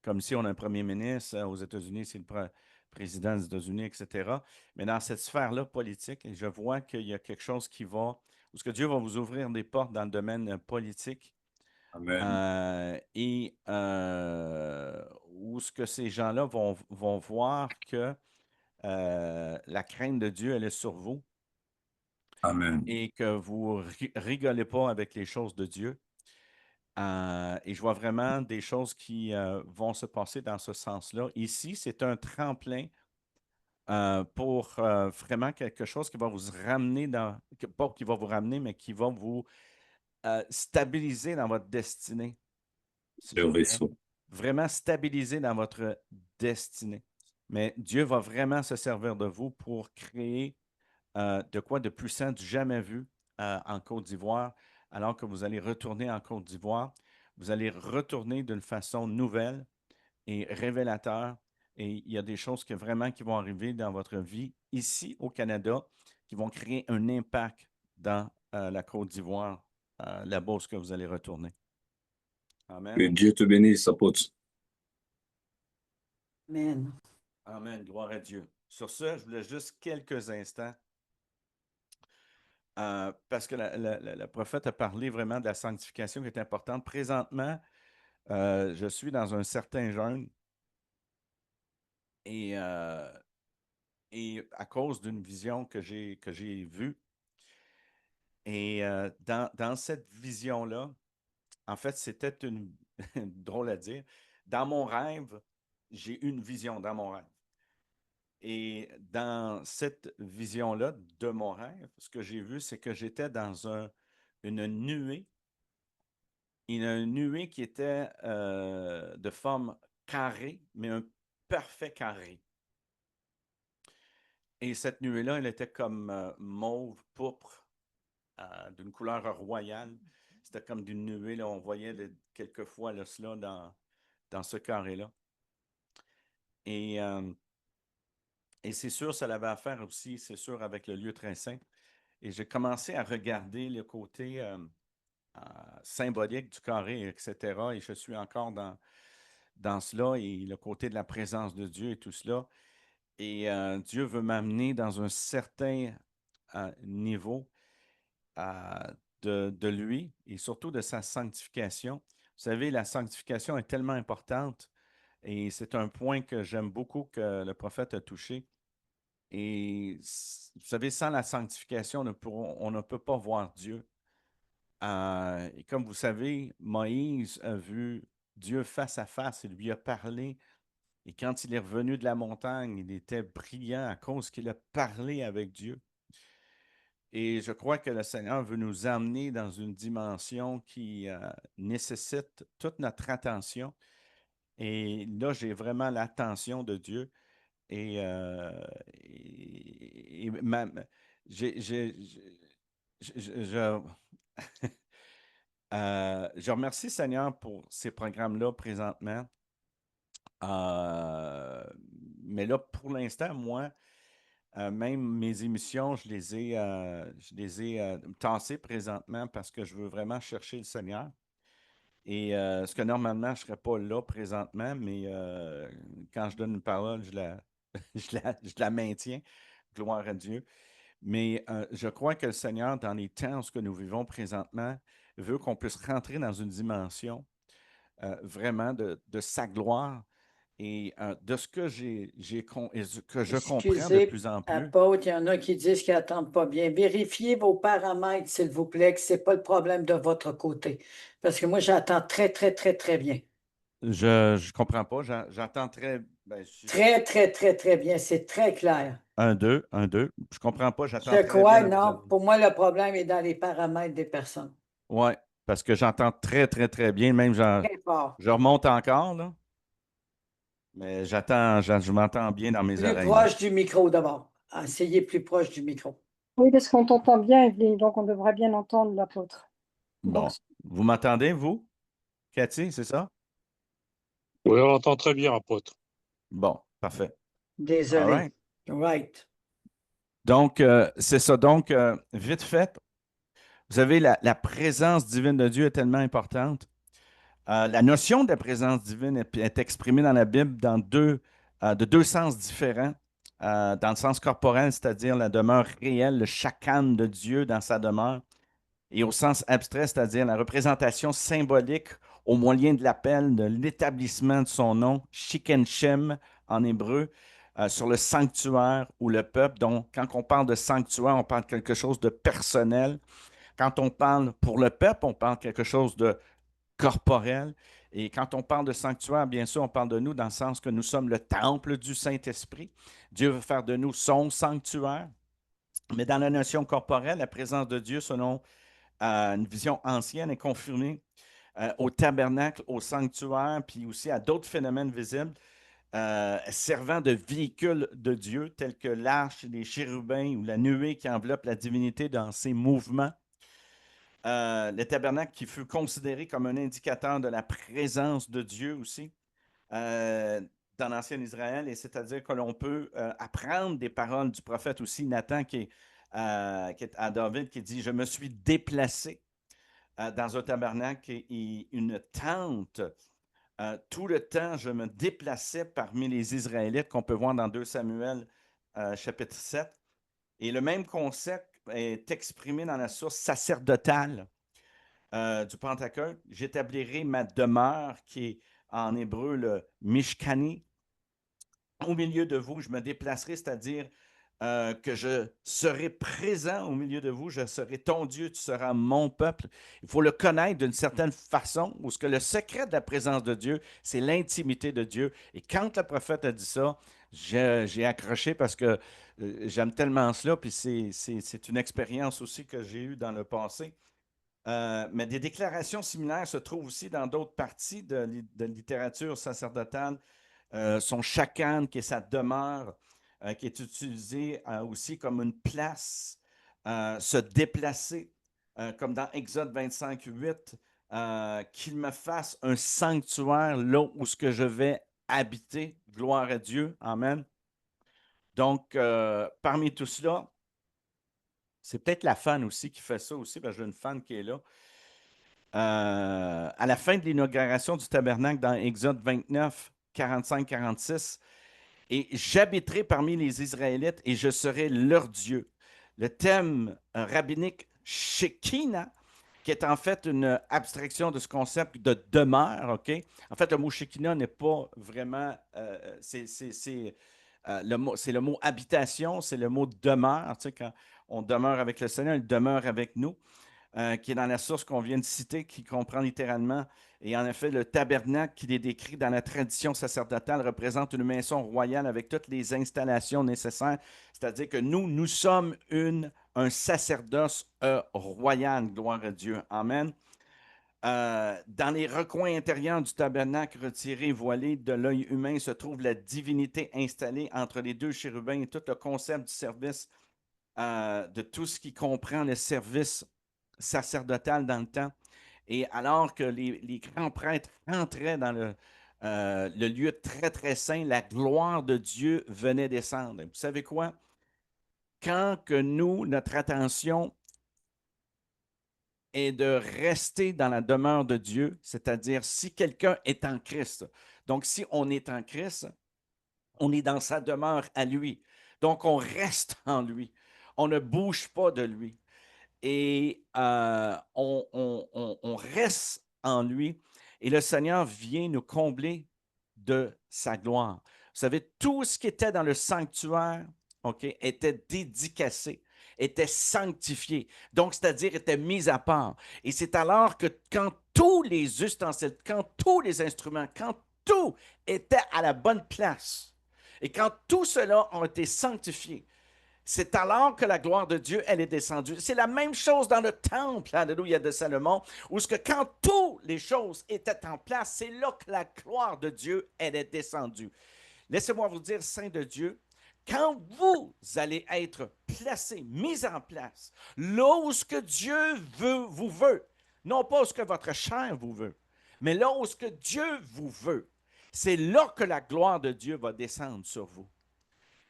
Comme si on a un premier ministre aux États-Unis, c'est le président des États-Unis, etc. Mais dans cette sphère-là politique, je vois qu'il y a quelque chose qui va, où ce que Dieu va vous ouvrir des portes dans le domaine politique Amen. et où ce que ces gens-là vont voir que la crainte de Dieu, elle est sur vous Amen. et que vous rigolez pas avec les choses de Dieu. Et je vois vraiment des choses qui vont se passer dans ce sens-là. Ici, c'est un tremplin pour vraiment quelque chose qui va vous ramener pas qui va vous ramener, mais qui va vous stabiliser dans votre destinée. Si Le je dirais. vaisseau. Vraiment stabiliser dans votre destinée. Mais Dieu va vraiment se servir de vous pour créer de quoi de puissant, du jamais vu en Côte d'Ivoire, alors que vous allez retourner en Côte d'Ivoire. Vous allez retourner d'une façon nouvelle et révélateur. Et il y a des choses qui vont arriver dans votre vie ici au Canada qui vont créer un impact dans la Côte d'Ivoire, là-bas où vous allez retourner. Amen. Que Dieu te bénisse, apôtre. Amen. Amen. Gloire à Dieu. Sur ce, je voulais juste quelques instants, parce que le prophète a parlé vraiment de la sanctification qui est importante. Présentement, je suis dans un certain jeûne et à cause d'une vision que j'ai vue. Et dans cette vision-là, en fait, c'était une drôle à dire. Dans mon rêve, j'ai eu une vision dans mon rêve. Et dans cette vision-là de mon rêve, ce que j'ai vu, c'est que j'étais dans une nuée. Une nuée qui était de forme carrée, mais un parfait carré. Et cette nuée-là, elle était comme mauve, pourpre, d'une couleur royale. C'était comme d'une nuée, là, on voyait quelquefois là, cela dans ce carré-là. Et c'est sûr, ça l'avait à faire aussi, c'est sûr, avec le lieu très saint. Et j'ai commencé à regarder le côté symbolique du carré, etc. Et je suis encore dans cela et le côté de la présence de Dieu et tout cela. Et Dieu veut m'amener dans un certain niveau de lui et surtout de sa sanctification. Vous savez, la sanctification est tellement importante et c'est un point que j'aime beaucoup que le prophète a touché. Et vous savez, sans la sanctification, on ne peut pas voir Dieu. Et comme vous savez, Moïse a vu Dieu face à face, il lui a parlé. Et quand il est revenu de la montagne, il était brillant à cause qu'il a parlé avec Dieu. Et je crois que le Seigneur veut nous amener dans une dimension qui nécessite toute notre attention. Et là, j'ai vraiment l'attention de Dieu. Et, je remercie Seigneur pour ces programmes-là présentement. Mais là, pour l'instant, moi, même mes émissions, je les ai tassées présentement parce que je veux vraiment chercher le Seigneur. Et ce que normalement, je ne serais pas là présentement, mais quand je donne une parole, je la maintiens. Gloire à Dieu. Mais je crois que le Seigneur, dans les temps où nous vivons présentement, veut qu'on puisse rentrer dans une dimension vraiment de sa gloire et de ce que je comprends de plus en plus. Apôtre, il y en a qui disent qu'ils n'entendent pas bien. Vérifiez vos paramètres, s'il vous plaît, que ce n'est pas le problème de votre côté. Parce que moi, j'entends très, très, très, très bien. Je ne comprends pas. J'entends très... Très, très, très, très bien. C'est très clair. 1, 2, 1, 2. Je comprends pas, j'attends Je très crois, bien. non. Pour moi, le problème est dans les paramètres des personnes. Oui, parce que j'entends très, très, très bien. Même, Très fort. je remonte encore, là. Mais je m'entends bien dans mes Plus oreilles. proche du micro d'abord. Essayez plus proche du micro. Oui, parce qu'on t'entend bien, Evelyne, donc on devrait bien entendre l'apôtre. Bon. Donc, Vous m'entendez, vous? Cathy, c'est ça? Oui, on l'entend très bien, apôtre. Bon, parfait. Désolé. All right. Right. Donc, c'est ça. Donc, vite fait, vous savez, la présence divine de Dieu est tellement importante. La notion de la présence divine est exprimée dans la Bible de deux sens différents. Dans le sens corporel, c'est-à-dire la demeure réelle, le shakan de Dieu dans sa demeure, et au sens abstrait, c'est-à-dire la représentation symbolique au moyen de l'appel de l'établissement de son nom, Shiken Shem en hébreu, sur le sanctuaire ou le peuple. Donc, quand on parle de sanctuaire, on parle de quelque chose de personnel. Quand on parle pour le peuple, on parle de quelque chose de corporel. Et quand on parle de sanctuaire, bien sûr, on parle de nous dans le sens que nous sommes le temple du Saint-Esprit. Dieu veut faire de nous son sanctuaire. Mais dans la notion corporelle, la présence de Dieu, selon une vision ancienne, est confirmée au tabernacle, au sanctuaire, puis aussi à d'autres phénomènes visibles servant de véhicule de Dieu, tels que l'arche, les chérubins ou la nuée qui enveloppe la divinité dans ses mouvements. Le tabernacle qui fut considéré comme un indicateur de la présence de Dieu aussi dans l'ancien Israël, et c'est-à-dire que l'on peut apprendre des paroles du prophète aussi, Nathan, qui est à David, qui dit « Je me suis déplacé dans un tabernacle et une tente. Tout le temps, je me déplaçais parmi les Israélites », qu'on peut voir dans 2 Samuel chapitre 7. Et le même concept est exprimé dans la source sacerdotale du Pentecôte. « J'établirai ma demeure » qui est en hébreu le Mishkani. Au milieu de vous, je me déplacerai, c'est-à-dire que je serai présent au milieu de vous, je serai ton Dieu, tu seras mon peuple. Il faut le connaître d'une certaine façon, où ce que le secret de la présence de Dieu, c'est l'intimité de Dieu. Et quand le prophète a dit ça, j'ai accroché parce que j'aime tellement cela, puis c'est une expérience aussi que j'ai eue dans le passé. Mais des déclarations similaires se trouvent aussi dans d'autres parties de littérature sacerdotale. Son chakan, qui est sa demeure, qui est utilisé aussi comme une place, se déplacer, comme dans Exode 25, 8, qu'il me fasse un sanctuaire là où ce que je vais habiter. Gloire à Dieu. Amen. Donc, parmi tout cela, c'est peut-être la fan aussi qui fait ça aussi, parce que j'ai une fan qui est là. À la fin de l'inauguration du tabernacle dans Exode 29, 45-46, « Et j'habiterai parmi les Israélites et je serai leur Dieu. » Le thème rabbinique Shekinah, qui est en fait une abstraction de ce concept de demeure, OK? En fait, le mot Shekinah n'est pas vraiment... c'est le mot habitation, c'est le mot demeure. Tu sais, quand on demeure avec le Seigneur, il demeure avec nous. Qui est dans la source qu'on vient de citer, qui comprend littéralement. Et en effet, le tabernacle qui est décrit dans la tradition sacerdotale représente une maison royale avec toutes les installations nécessaires. C'est-à-dire que nous sommes un sacerdoce royal, gloire à Dieu. Amen. Dans les recoins intérieurs du tabernacle retiré et voilé de l'œil humain se trouve la divinité installée entre les 2 chérubins et tout le concept du service, de tout ce qui comprend le service sacerdotal dans le temps. Et alors que les grands prêtres entraient dans le lieu très, très saint, la gloire de Dieu venait descendre. Et vous savez quoi? Quand que nous, notre attention est de rester dans la demeure de Dieu, c'est-à-dire si quelqu'un est en Christ. Donc, si on est en Christ, on est dans sa demeure à lui. Donc, on reste en lui. On ne bouge pas de lui. Et on reste en lui et le Seigneur vient nous combler de sa gloire. Vous savez, tout ce qui était dans le sanctuaire, okay, était dédicacé, était sanctifié, donc c'est-à-dire était mis à part. Et c'est alors que quand tous les ustensiles, quand tous les instruments, quand tout était à la bonne place, Et quand tout cela a été sanctifié, c'est alors que la gloire de Dieu, elle est descendue. C'est la même chose dans le temple, alléluia, de Salomon, où ce que quand toutes les choses étaient en place, c'est là que la gloire de Dieu, elle est descendue. Laissez-moi vous dire, saints de Dieu, quand vous allez être placés, mis en place, là où ce que Dieu vous veut, non pas où ce que votre chair vous veut, mais là où ce que Dieu vous veut, c'est là que la gloire de Dieu va descendre sur vous.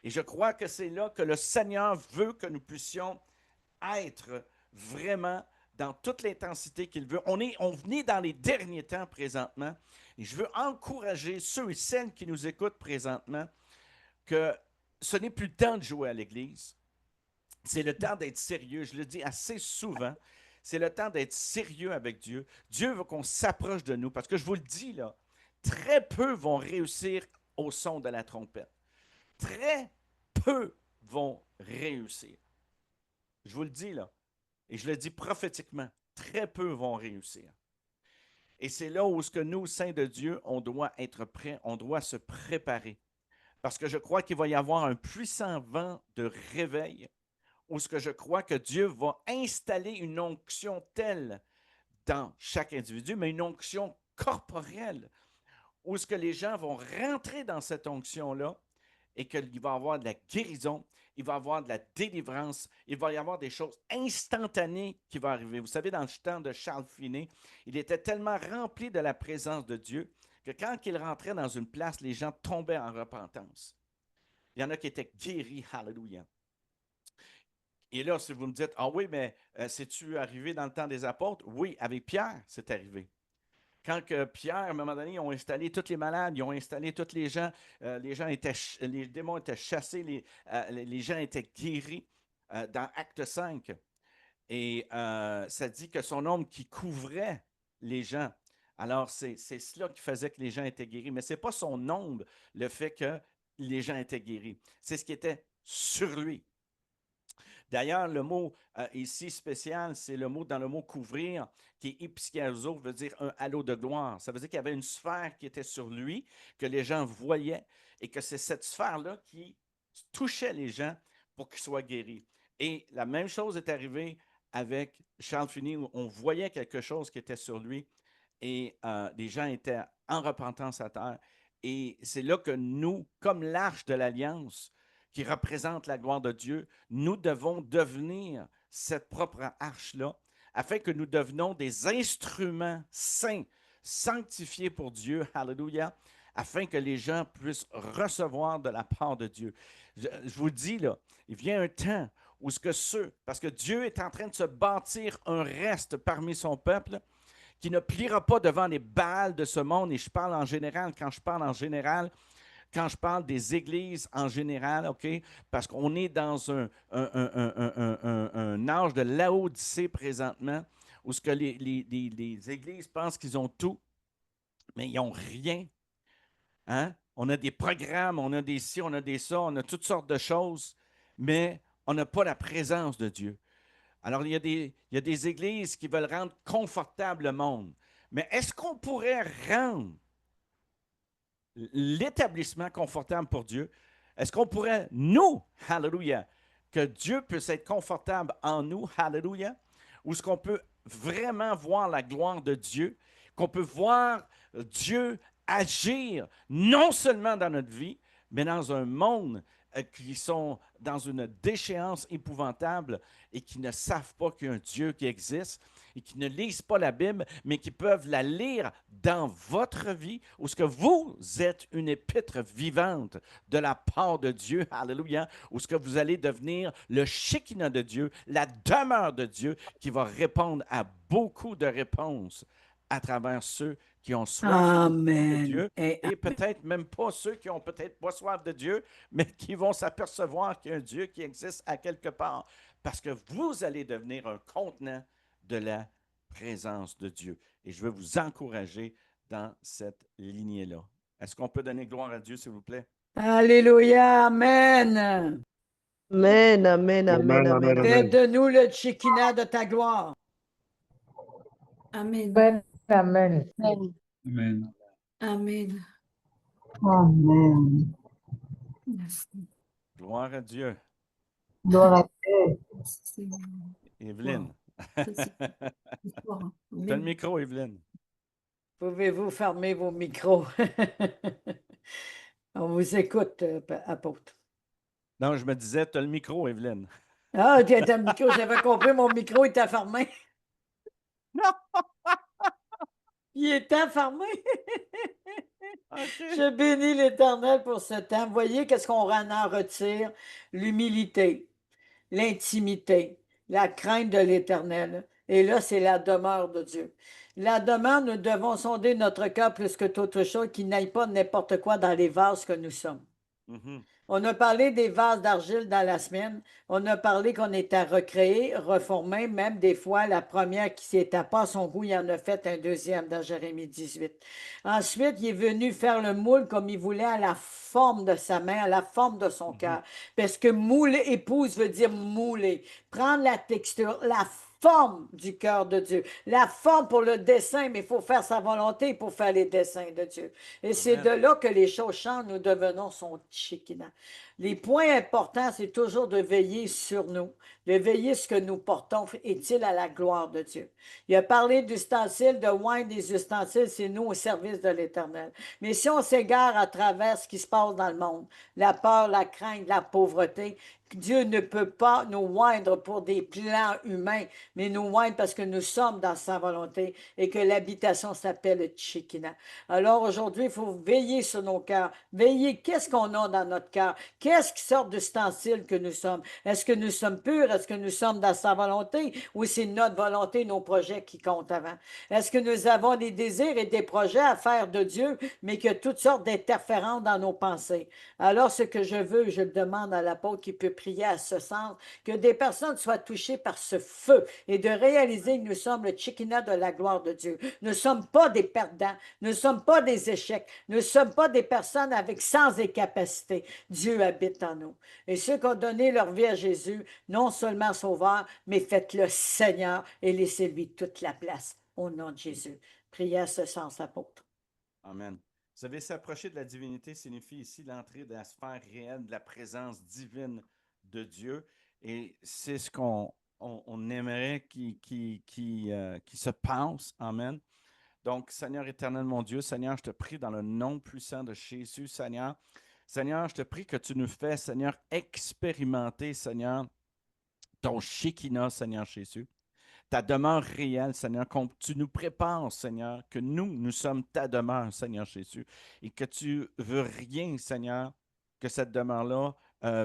Et je crois que c'est là que le Seigneur veut que nous puissions être vraiment dans toute l'intensité qu'il veut. On est dans les derniers temps présentement. Et je veux encourager ceux et celles qui nous écoutent présentement que ce n'est plus le temps de jouer à l'Église. C'est le temps d'être sérieux. Je le dis assez souvent. C'est le temps d'être sérieux avec Dieu. Dieu veut qu'on s'approche de nous parce que je vous le dis, là, très peu vont réussir au son de la trompette. Très peu vont réussir. Je vous le dis là, et je le dis prophétiquement, très peu vont réussir. Et c'est là où ce que nous, saints de Dieu, on doit être prêts, on doit se préparer. Parce que je crois qu'il va y avoir un puissant vent de réveil, où ce que je crois que Dieu va installer une onction telle dans chaque individu, mais une onction corporelle, où ce que les gens vont rentrer dans cette onction-là, et qu'il va y avoir de la guérison, il va y avoir de la délivrance, il va y avoir des choses instantanées qui vont arriver. Vous savez, dans le temps de Charles Finet, il était tellement rempli de la présence de Dieu que quand il rentrait dans une place, les gens tombaient en repentance. Il y en a qui étaient guéris, hallelujah. Et là, si vous me dites, ah oui, mais c'est-tu arrivé dans le temps des apôtres? Oui, avec Pierre, c'est arrivé. Quand que Pierre, à un moment donné, ils ont installé tous les malades, ils ont installé tous les gens les démons étaient chassés, les gens étaient guéris dans Acte 5. Et ça dit que son ombre qui couvrait les gens. Alors, c'est cela qui faisait que les gens étaient guéris. Mais ce n'est pas son ombre, le fait que les gens étaient guéris. C'est ce qui était sur lui. D'ailleurs, le mot ici spécial, c'est le mot dans le mot couvrir, qui est episkiazo, veut dire un halo de gloire. Ça veut dire qu'il y avait une sphère qui était sur lui, que les gens voyaient, et que c'est cette sphère-là qui touchait les gens pour qu'ils soient guéris. Et la même chose est arrivée avec Charles Finet, où on voyait quelque chose qui était sur lui, et les gens étaient en repentance à terre. Et c'est là que nous, comme l'arche de l'Alliance, qui représente la gloire de Dieu, nous devons devenir cette propre arche-là, afin que nous devenions des instruments saints, sanctifiés pour Dieu, alléluia, afin que les gens puissent recevoir de la part de Dieu. Je vous dis, là, il vient un temps où parce que Dieu est en train de se bâtir un reste parmi son peuple, qui ne pliera pas devant les Baals de ce monde, et je parle en général, quand je parle des églises en général, OK? Parce qu'on est dans un âge de Laodicée présentement, où ce que les églises pensent qu'ils ont tout, mais ils n'ont rien. Hein? On a des programmes, on a des ci, on a des ça, on a toutes sortes de choses, mais on n'a pas la présence de Dieu. Alors, il y a des églises qui veulent rendre confortable le monde. Mais est-ce qu'on pourrait rendre l'établissement confortable pour Dieu? Est-ce qu'on pourrait, nous, hallelujah, que Dieu puisse être confortable en nous, hallelujah, ou est-ce qu'on peut vraiment voir la gloire de Dieu, qu'on peut voir Dieu agir non seulement dans notre vie, mais dans un monde qui sont dans une déchéance épouvantable et qui ne savent pas qu'il y a un Dieu qui existe et qui ne lisent pas la Bible, mais qui peuvent la lire dans votre vie, où ce que vous êtes une épître vivante de la part de Dieu, alléluia, où ce que vous allez devenir le Shekinah de Dieu, la demeure de Dieu, qui va répondre à beaucoup de réponses à travers ceux qui ont soif de Dieu, et peut-être même pas ceux qui ont peut-être pas soif de Dieu, mais qui vont s'apercevoir qu'il y a un Dieu qui existe à quelque part, parce que vous allez devenir un contenant de la présence de Dieu. Et je veux vous encourager dans cette lignée-là. Est-ce qu'on peut donner gloire à Dieu, s'il vous plaît? Alléluia, amen. Amen, amen, amen, amen. Fais de nous le Shekinah de ta gloire. Amen. Amen. Amen. Amen. Amen. Amen. Gloire à Dieu. Gloire à Dieu. Evelyne. Ça, c'est fort, hein. Tu as le Amen. micro, Evelyne. Pouvez-vous fermer vos micros? On vous écoute, apôtre. Non, je me disais, tu as le micro, Evelyne. Ah, tu as le micro, j'avais compris, mon micro était fermé. Non! Il était fermé. OK. Je bénis l'Éternel pour ce temps. Voyez qu'est-ce qu'on en retire? L'humilité, l'intimité, la crainte de l'Éternel. Et là, c'est la demeure de Dieu. La demeure, nous devons sonder notre cœur plus que toute chose, qu'il n'aille pas n'importe quoi dans les vases que nous sommes. Mhm. On a parlé des vases d'argile dans la semaine. On a parlé qu'on était recréé, reformé, même des fois, la première qui s'était pas à son goût, il en a fait un deuxième dans Jérémie 18. Ensuite, il est venu faire le moule comme il voulait à la forme de sa main, à la forme de son cœur. Parce que moule, épouse veut dire mouler. Prendre la texture, la forme du cœur de Dieu. La forme pour le dessin, mais il faut faire sa volonté pour faire les dessins de Dieu. Et c'est de là que les choses changent, nous devenons son Shekinah. Les points importants, c'est toujours de veiller sur nous, de veiller ce que nous portons est-il à la gloire de Dieu. Il a parlé d'ustensiles, de wine des ustensiles, c'est nous au service de l'Éternel. Mais si on s'égare à travers ce qui se passe dans le monde, la peur, la crainte, la pauvreté, Dieu ne peut pas nous oindre pour des plans humains, mais nous oindre parce que nous sommes dans sa volonté et que l'habitation s'appelle le Shekinah. Alors aujourd'hui, il faut veiller sur nos cœurs, veiller qu'est-ce qu'on a dans notre cœur, qu'est-ce qui sort d'ustensiles que nous sommes. Est-ce que nous sommes purs? Est-ce que nous sommes dans sa volonté ou c'est notre volonté, nos projets qui comptent avant? Est-ce que nous avons des désirs et des projets à faire de Dieu, mais qu'il y a toutes sortes d'interférences dans nos pensées? Alors, ce que je veux, je demande à l'apôtre qui peut prier à ce sens, que des personnes soient touchées par ce feu et de réaliser que nous sommes le Shekinah de la gloire de Dieu. Nous ne sommes pas des perdants, nous ne sommes pas des échecs, nous ne sommes pas des personnes avec sans incapacité. Dieu habite en nous. Et ceux qui ont donné leur vie à Jésus, non seulement sauveur, mais faites-le Seigneur et laissez-lui toute la place au nom de Jésus. Priez à ce sens, apôtre. Amen. Vous savez, s'approcher de la divinité signifie ici l'entrée dans la sphère réelle de la présence divine de Dieu. Et c'est ce qu'on aimerait qui se passe. Amen. Donc, Seigneur éternel, mon Dieu, Seigneur, je te prie dans le nom puissant de Jésus, Seigneur. Seigneur, je te prie que tu nous fais, Seigneur, expérimenter, Seigneur, ton Shekinah, Seigneur Jésus. Ta demeure réelle, Seigneur, que tu nous prépares, Seigneur, que nous sommes ta demeure, Seigneur Jésus, et que tu veux rien, Seigneur, que cette demeure-là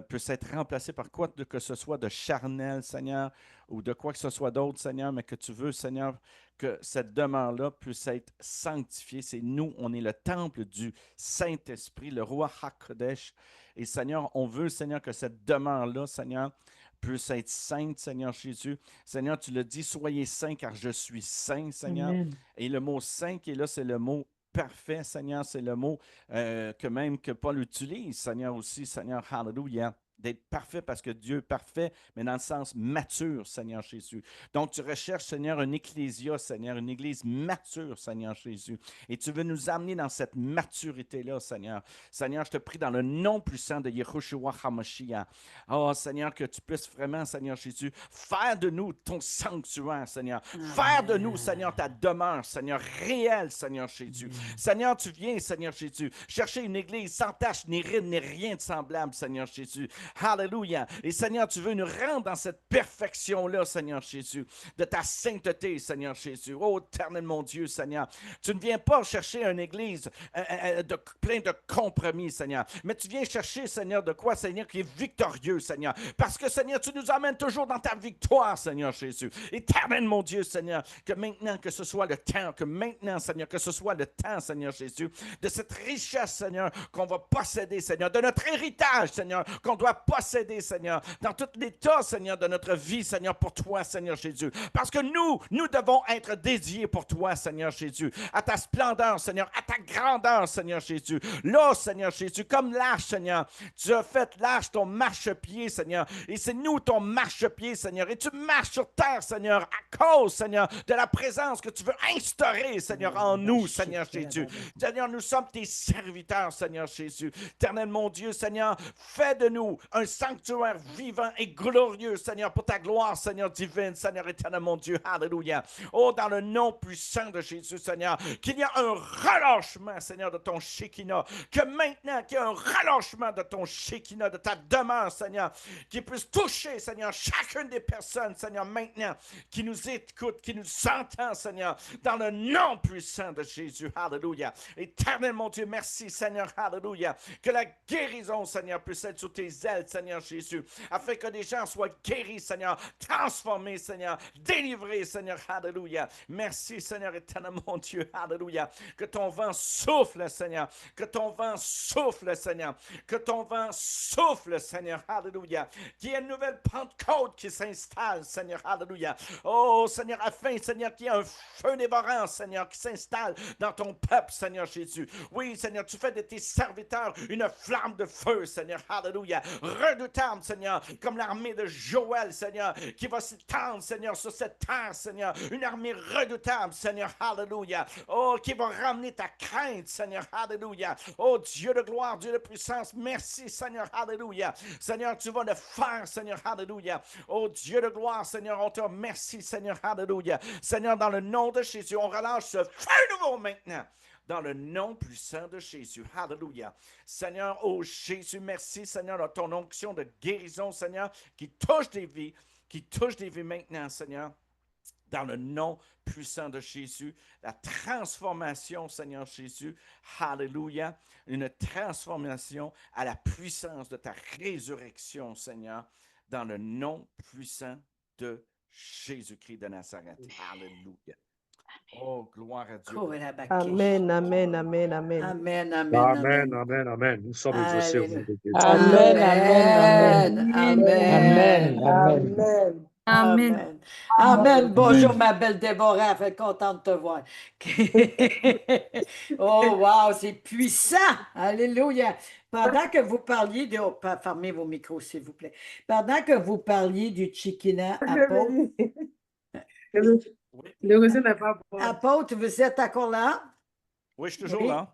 puisse être remplacée par quoi que ce soit de charnel, Seigneur, ou de quoi que ce soit d'autre, Seigneur, mais que tu veux, Seigneur, que cette demeure-là puisse être sanctifiée. C'est nous, on est le temple du Saint-Esprit, le roi HaKodesh. Et Seigneur, on veut, Seigneur, que cette demeure-là, Seigneur, puisse être sainte, Seigneur Jésus. Seigneur, tu le dis, soyez saints car je suis saint, Seigneur. Amen. Et le mot saint qui est là, c'est le mot parfait, Seigneur. C'est le mot que Paul utilise, Seigneur aussi, Seigneur, hallelujah. D'être parfait parce que Dieu est parfait, mais dans le sens mature, Seigneur Jésus. Donc, tu recherches, Seigneur, une ecclésia, Seigneur, une église mature, Seigneur Jésus. Et tu veux nous amener dans cette maturité-là, Seigneur. Seigneur, je te prie dans le nom puissant de Yehoshua HaMashiach. Oh, Seigneur, que tu puisses vraiment, Seigneur Jésus, faire de nous ton sanctuaire, Seigneur. Faire de nous, Seigneur, ta demeure, Seigneur, réelle, Seigneur Jésus. Seigneur, tu viens, Seigneur Jésus, chercher une église sans tache, ni ride, ni rien de semblable, Seigneur Jésus. Alléluia. Et Seigneur, tu veux nous rendre dans cette perfection-là, Seigneur Jésus, de ta sainteté, Seigneur Jésus. Oh, éternel mon Dieu, Seigneur. Tu ne viens pas chercher une église plein de compromis, Seigneur. Mais tu viens chercher, Seigneur, de quoi, Seigneur, qui est victorieux, Seigneur. Parce que, Seigneur, tu nous amènes toujours dans ta victoire, Seigneur Jésus. Éternel mon Dieu, Seigneur, que maintenant, que ce soit le temps, que maintenant, Seigneur, que ce soit le temps, Seigneur Jésus, de cette richesse, Seigneur, qu'on va posséder, Seigneur, de notre héritage, Seigneur, qu'on doit posséder, Seigneur, dans tout l'état, Seigneur, de notre vie, Seigneur, pour toi, Seigneur Jésus. Parce que nous devons être dédiés pour toi, Seigneur Jésus, à ta splendeur, Seigneur, à ta grandeur, Seigneur Jésus. Là, Seigneur Jésus, comme l'arche, Seigneur, tu as fait l'arche ton marchepied, Seigneur, et c'est nous ton marchepied, Seigneur, et tu marches sur terre, Seigneur, à cause, Seigneur, de la présence que tu veux instaurer, Seigneur, en nous, Seigneur Jésus. Seigneur, nous sommes tes serviteurs, Seigneur Jésus. Éternel, mon Dieu, Seigneur, fais de nous un sanctuaire vivant et glorieux, Seigneur, pour ta gloire, Seigneur divine, Seigneur éternel, mon Dieu, alléluia. Oh, dans le nom puissant de Jésus, Seigneur, qu'il y a un relâchement, Seigneur, de ton Shekinah, que maintenant, qu'il y a un relâchement de ton Shekinah, de ta demeure, Seigneur, qui puisse toucher, Seigneur, chacune des personnes, Seigneur, maintenant, qui nous écoutent, qui nous entendent, Seigneur, dans le nom puissant de Jésus, alléluia. Éternel, mon Dieu, merci, Seigneur, alléluia, que la guérison, Seigneur, puisse être sous tes ailes, Seigneur Jésus, afin que des gens soient guéris, Seigneur, transformés, Seigneur, délivrés, Seigneur, alléluia. Merci, Seigneur, éternel, mon Dieu, alléluia, que ton vent souffle, Seigneur, que ton vent souffle, Seigneur, que ton vent souffle, Seigneur, alléluia, qu'il y ait une nouvelle Pentecôte qui s'installe, Seigneur, alléluia. Oh, Seigneur, afin, Seigneur, qu'il y ait un feu dévorant, Seigneur, qui s'installe dans ton peuple, Seigneur Jésus. Oui, Seigneur, tu fais de tes serviteurs une flamme de feu, Seigneur, alléluia. Redoutable, Seigneur, comme l'armée de Joël, Seigneur, qui va s'étendre, Seigneur, sur cette terre, Seigneur. Une armée redoutable, Seigneur, alléluia. Oh, qui va ramener ta crainte, Seigneur, alléluia. Oh, Dieu de gloire, Dieu de puissance, merci, Seigneur, alléluia. Seigneur, tu vas le faire, Seigneur, alléluia. Oh, Dieu de gloire, Seigneur, on te remercie, Seigneur, alléluia. Seigneur, dans le nom de Jésus, on relâche ce feu nouveau maintenant. Dans le nom puissant de Jésus. Alléluia. Seigneur, oh Jésus, merci, Seigneur, de ton onction de guérison, Seigneur, qui touche des vies maintenant, Seigneur. Dans le nom puissant de Jésus, la transformation, Seigneur Jésus, alléluia, une transformation à la puissance de ta résurrection, Seigneur, dans le nom puissant de Jésus-Christ de Nazareth. Alléluia. Oh, gloire à Dieu. Amen, amen, amen, amen. Amen, amen, Amen, amen, amen. Nous sommes exaucés au nom de Jésus. Amen, amen, Amen, amen. amen. Amen. Amen. Amen. Bonjour, ma belle Déborah. Elle fait contente de te voir. Oh, wow, c'est puissant. Alléluia. Pendant que vous parliez de... Oh, fermez vos micros, s'il vous plaît. Pendant que vous parliez du Shekinah, apôtre... Le réseau n'est pas bon. Apôtre, vous êtes encore là? Oui, je suis toujours là.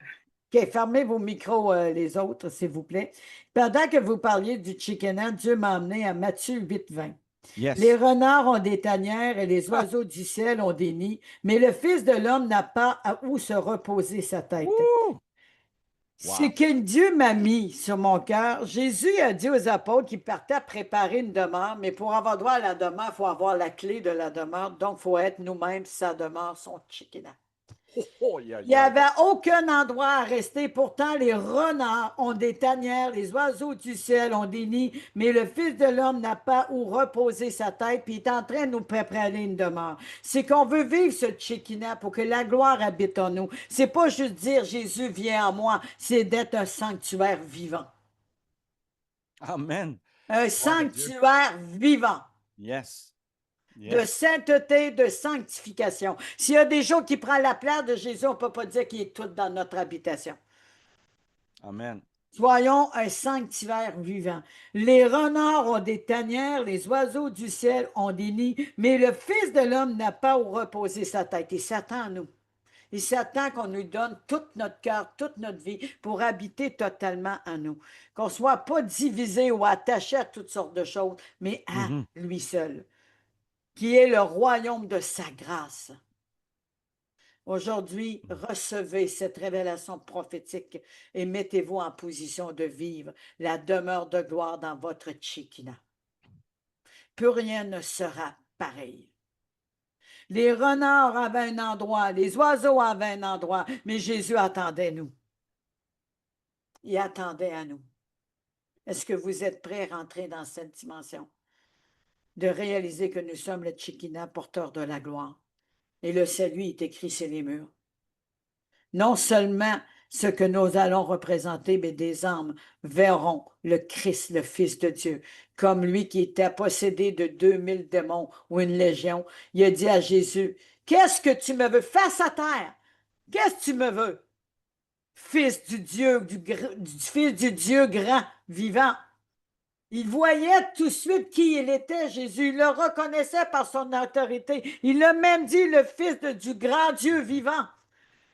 OK, fermez vos micros, les autres, s'il vous plaît. Pendant que vous parliez du Shekinah, Dieu m'a emmené à Matthieu 8, 20. Yes. Les renards ont des tanières et les oiseaux du ciel ont des nids, mais le Fils de l'homme n'a pas à où se reposer sa tête. Wow. Ce que Dieu m'a mis sur mon cœur, Jésus a dit aux apôtres qu'il partait préparer une demeure, mais pour avoir droit à la demeure, il faut avoir la clé de la demeure, donc il faut être nous-mêmes sa demeure, son Shekinah. Il n'y avait aucun endroit à rester. Pourtant, les renards ont des tanières, les oiseaux du ciel ont des nids, mais le Fils de l'homme n'a pas où reposer sa tête, puis il est en train de nous préparer une demeure. C'est qu'on veut vivre ce Shekinah pour que la gloire habite en nous. C'est pas juste dire Jésus vient en moi, c'est d'être un sanctuaire vivant. Amen. Un sanctuaire vivant. Yes. De sainteté, de sanctification. S'il y a des gens qui prennent la place de Jésus, on ne peut pas dire qu'il est tout dans notre habitation. Amen. Soyons un sanctuaire vivant. Les renards ont des tanières, les oiseaux du ciel ont des nids, mais le Fils de l'homme n'a pas où reposer sa tête. Il s'attend à nous. Il s'attend qu'on nous donne tout notre cœur, toute notre vie pour habiter totalement en nous. Qu'on ne soit pas divisé ou attaché à toutes sortes de choses, mais à lui seul, qui est le royaume de sa grâce. Aujourd'hui, recevez cette révélation prophétique et mettez-vous en position de vivre la demeure de gloire dans votre Shekinah. Plus rien ne sera pareil. Les renards avaient un endroit, les oiseaux avaient un endroit, mais Jésus attendait nous. Il attendait à nous. Est-ce que vous êtes prêts à rentrer dans cette dimension? De réaliser que nous sommes le Shekinah, porteur de la gloire. Et le salut est écrit sur les murs. Non seulement ce que nous allons représenter, mais des âmes verront le Christ, le Fils de Dieu, comme lui qui était possédé de 2000 démons ou une légion. Il a dit à Jésus, « Qu'est-ce que tu me veux? Face à terre! Qu'est-ce que tu me veux? Fils du Dieu, Fils du Dieu grand, vivant. » Il voyait tout de suite qui il était, Jésus. Il le reconnaissait par son autorité. Il a même dit le Fils du grand Dieu vivant.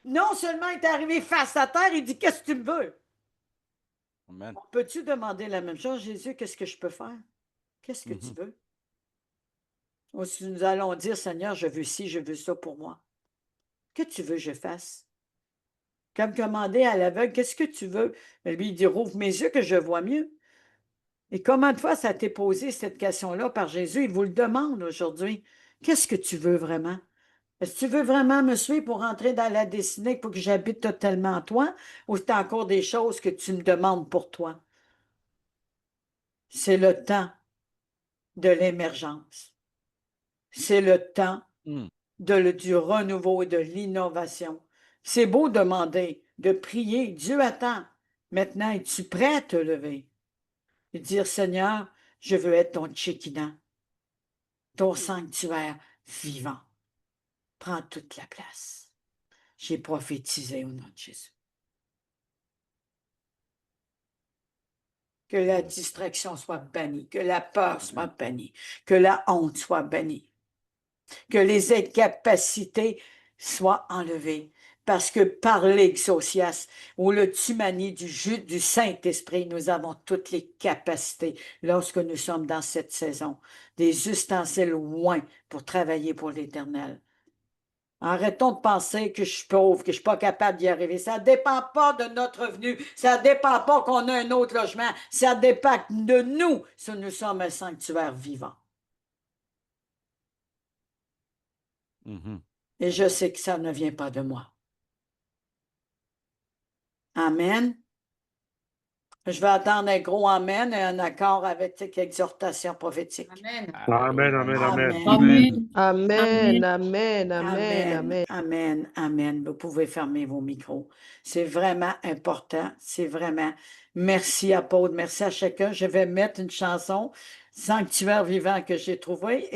Non seulement il est arrivé face à terre, il dit, qu'est-ce que tu me veux? Amen. Peux-tu demander la même chose, Jésus? Qu'est-ce que je peux faire? Qu'est-ce que tu veux? Ou si nous allons dire, Seigneur, je veux ci, je veux ça pour moi. Que tu veux que je fasse? Comme commander à l'aveugle, qu'est-ce que tu veux? Mais lui, il dit, rouvre mes yeux que je vois mieux. Et combien de fois ça t'est posé cette question-là par Jésus? Il vous le demande aujourd'hui. Qu'est-ce que tu veux vraiment? Est-ce que tu veux vraiment me suivre pour entrer dans la destinée pour que j'habite totalement en toi? Ou c'est encore des choses que tu me demandes pour toi? C'est le temps de l'émergence. C'est le temps du renouveau et de l'innovation. C'est beau demander, de prier. Dieu attend. Maintenant, es-tu prêt à te lever? Et dire, Seigneur, je veux être ton Shekinah, ton sanctuaire vivant. Prends toute la place. J'ai prophétisé au nom de Jésus. Que la distraction soit bannie, que la peur soit bannie, que la honte soit bannie, que les incapacités soient enlevées. Parce que par l'exaucias ou le tumani du Saint-Esprit, nous avons toutes les capacités lorsque nous sommes dans cette saison, des ustensiles loin pour travailler pour l'Éternel. Arrêtons de penser que je suis pauvre, que je ne suis pas capable d'y arriver. Ça ne dépend pas de notre revenu. Ça ne dépend pas qu'on a un autre logement. Ça dépend de nous si nous sommes un sanctuaire vivant. Et je sais que ça ne vient pas de moi. Amen. Je vais attendre un gros amen et un accord avec cette exhortation prophétique. Amen. Amen, amen, amen. Amen. Amen, amen, amen, Amen, amen. amen, amen. Vous pouvez fermer vos micros. C'est vraiment important. C'est vraiment. Merci à Paul, merci à chacun. Je vais mettre une chanson, Sanctuaire vivant, que j'ai trouvée.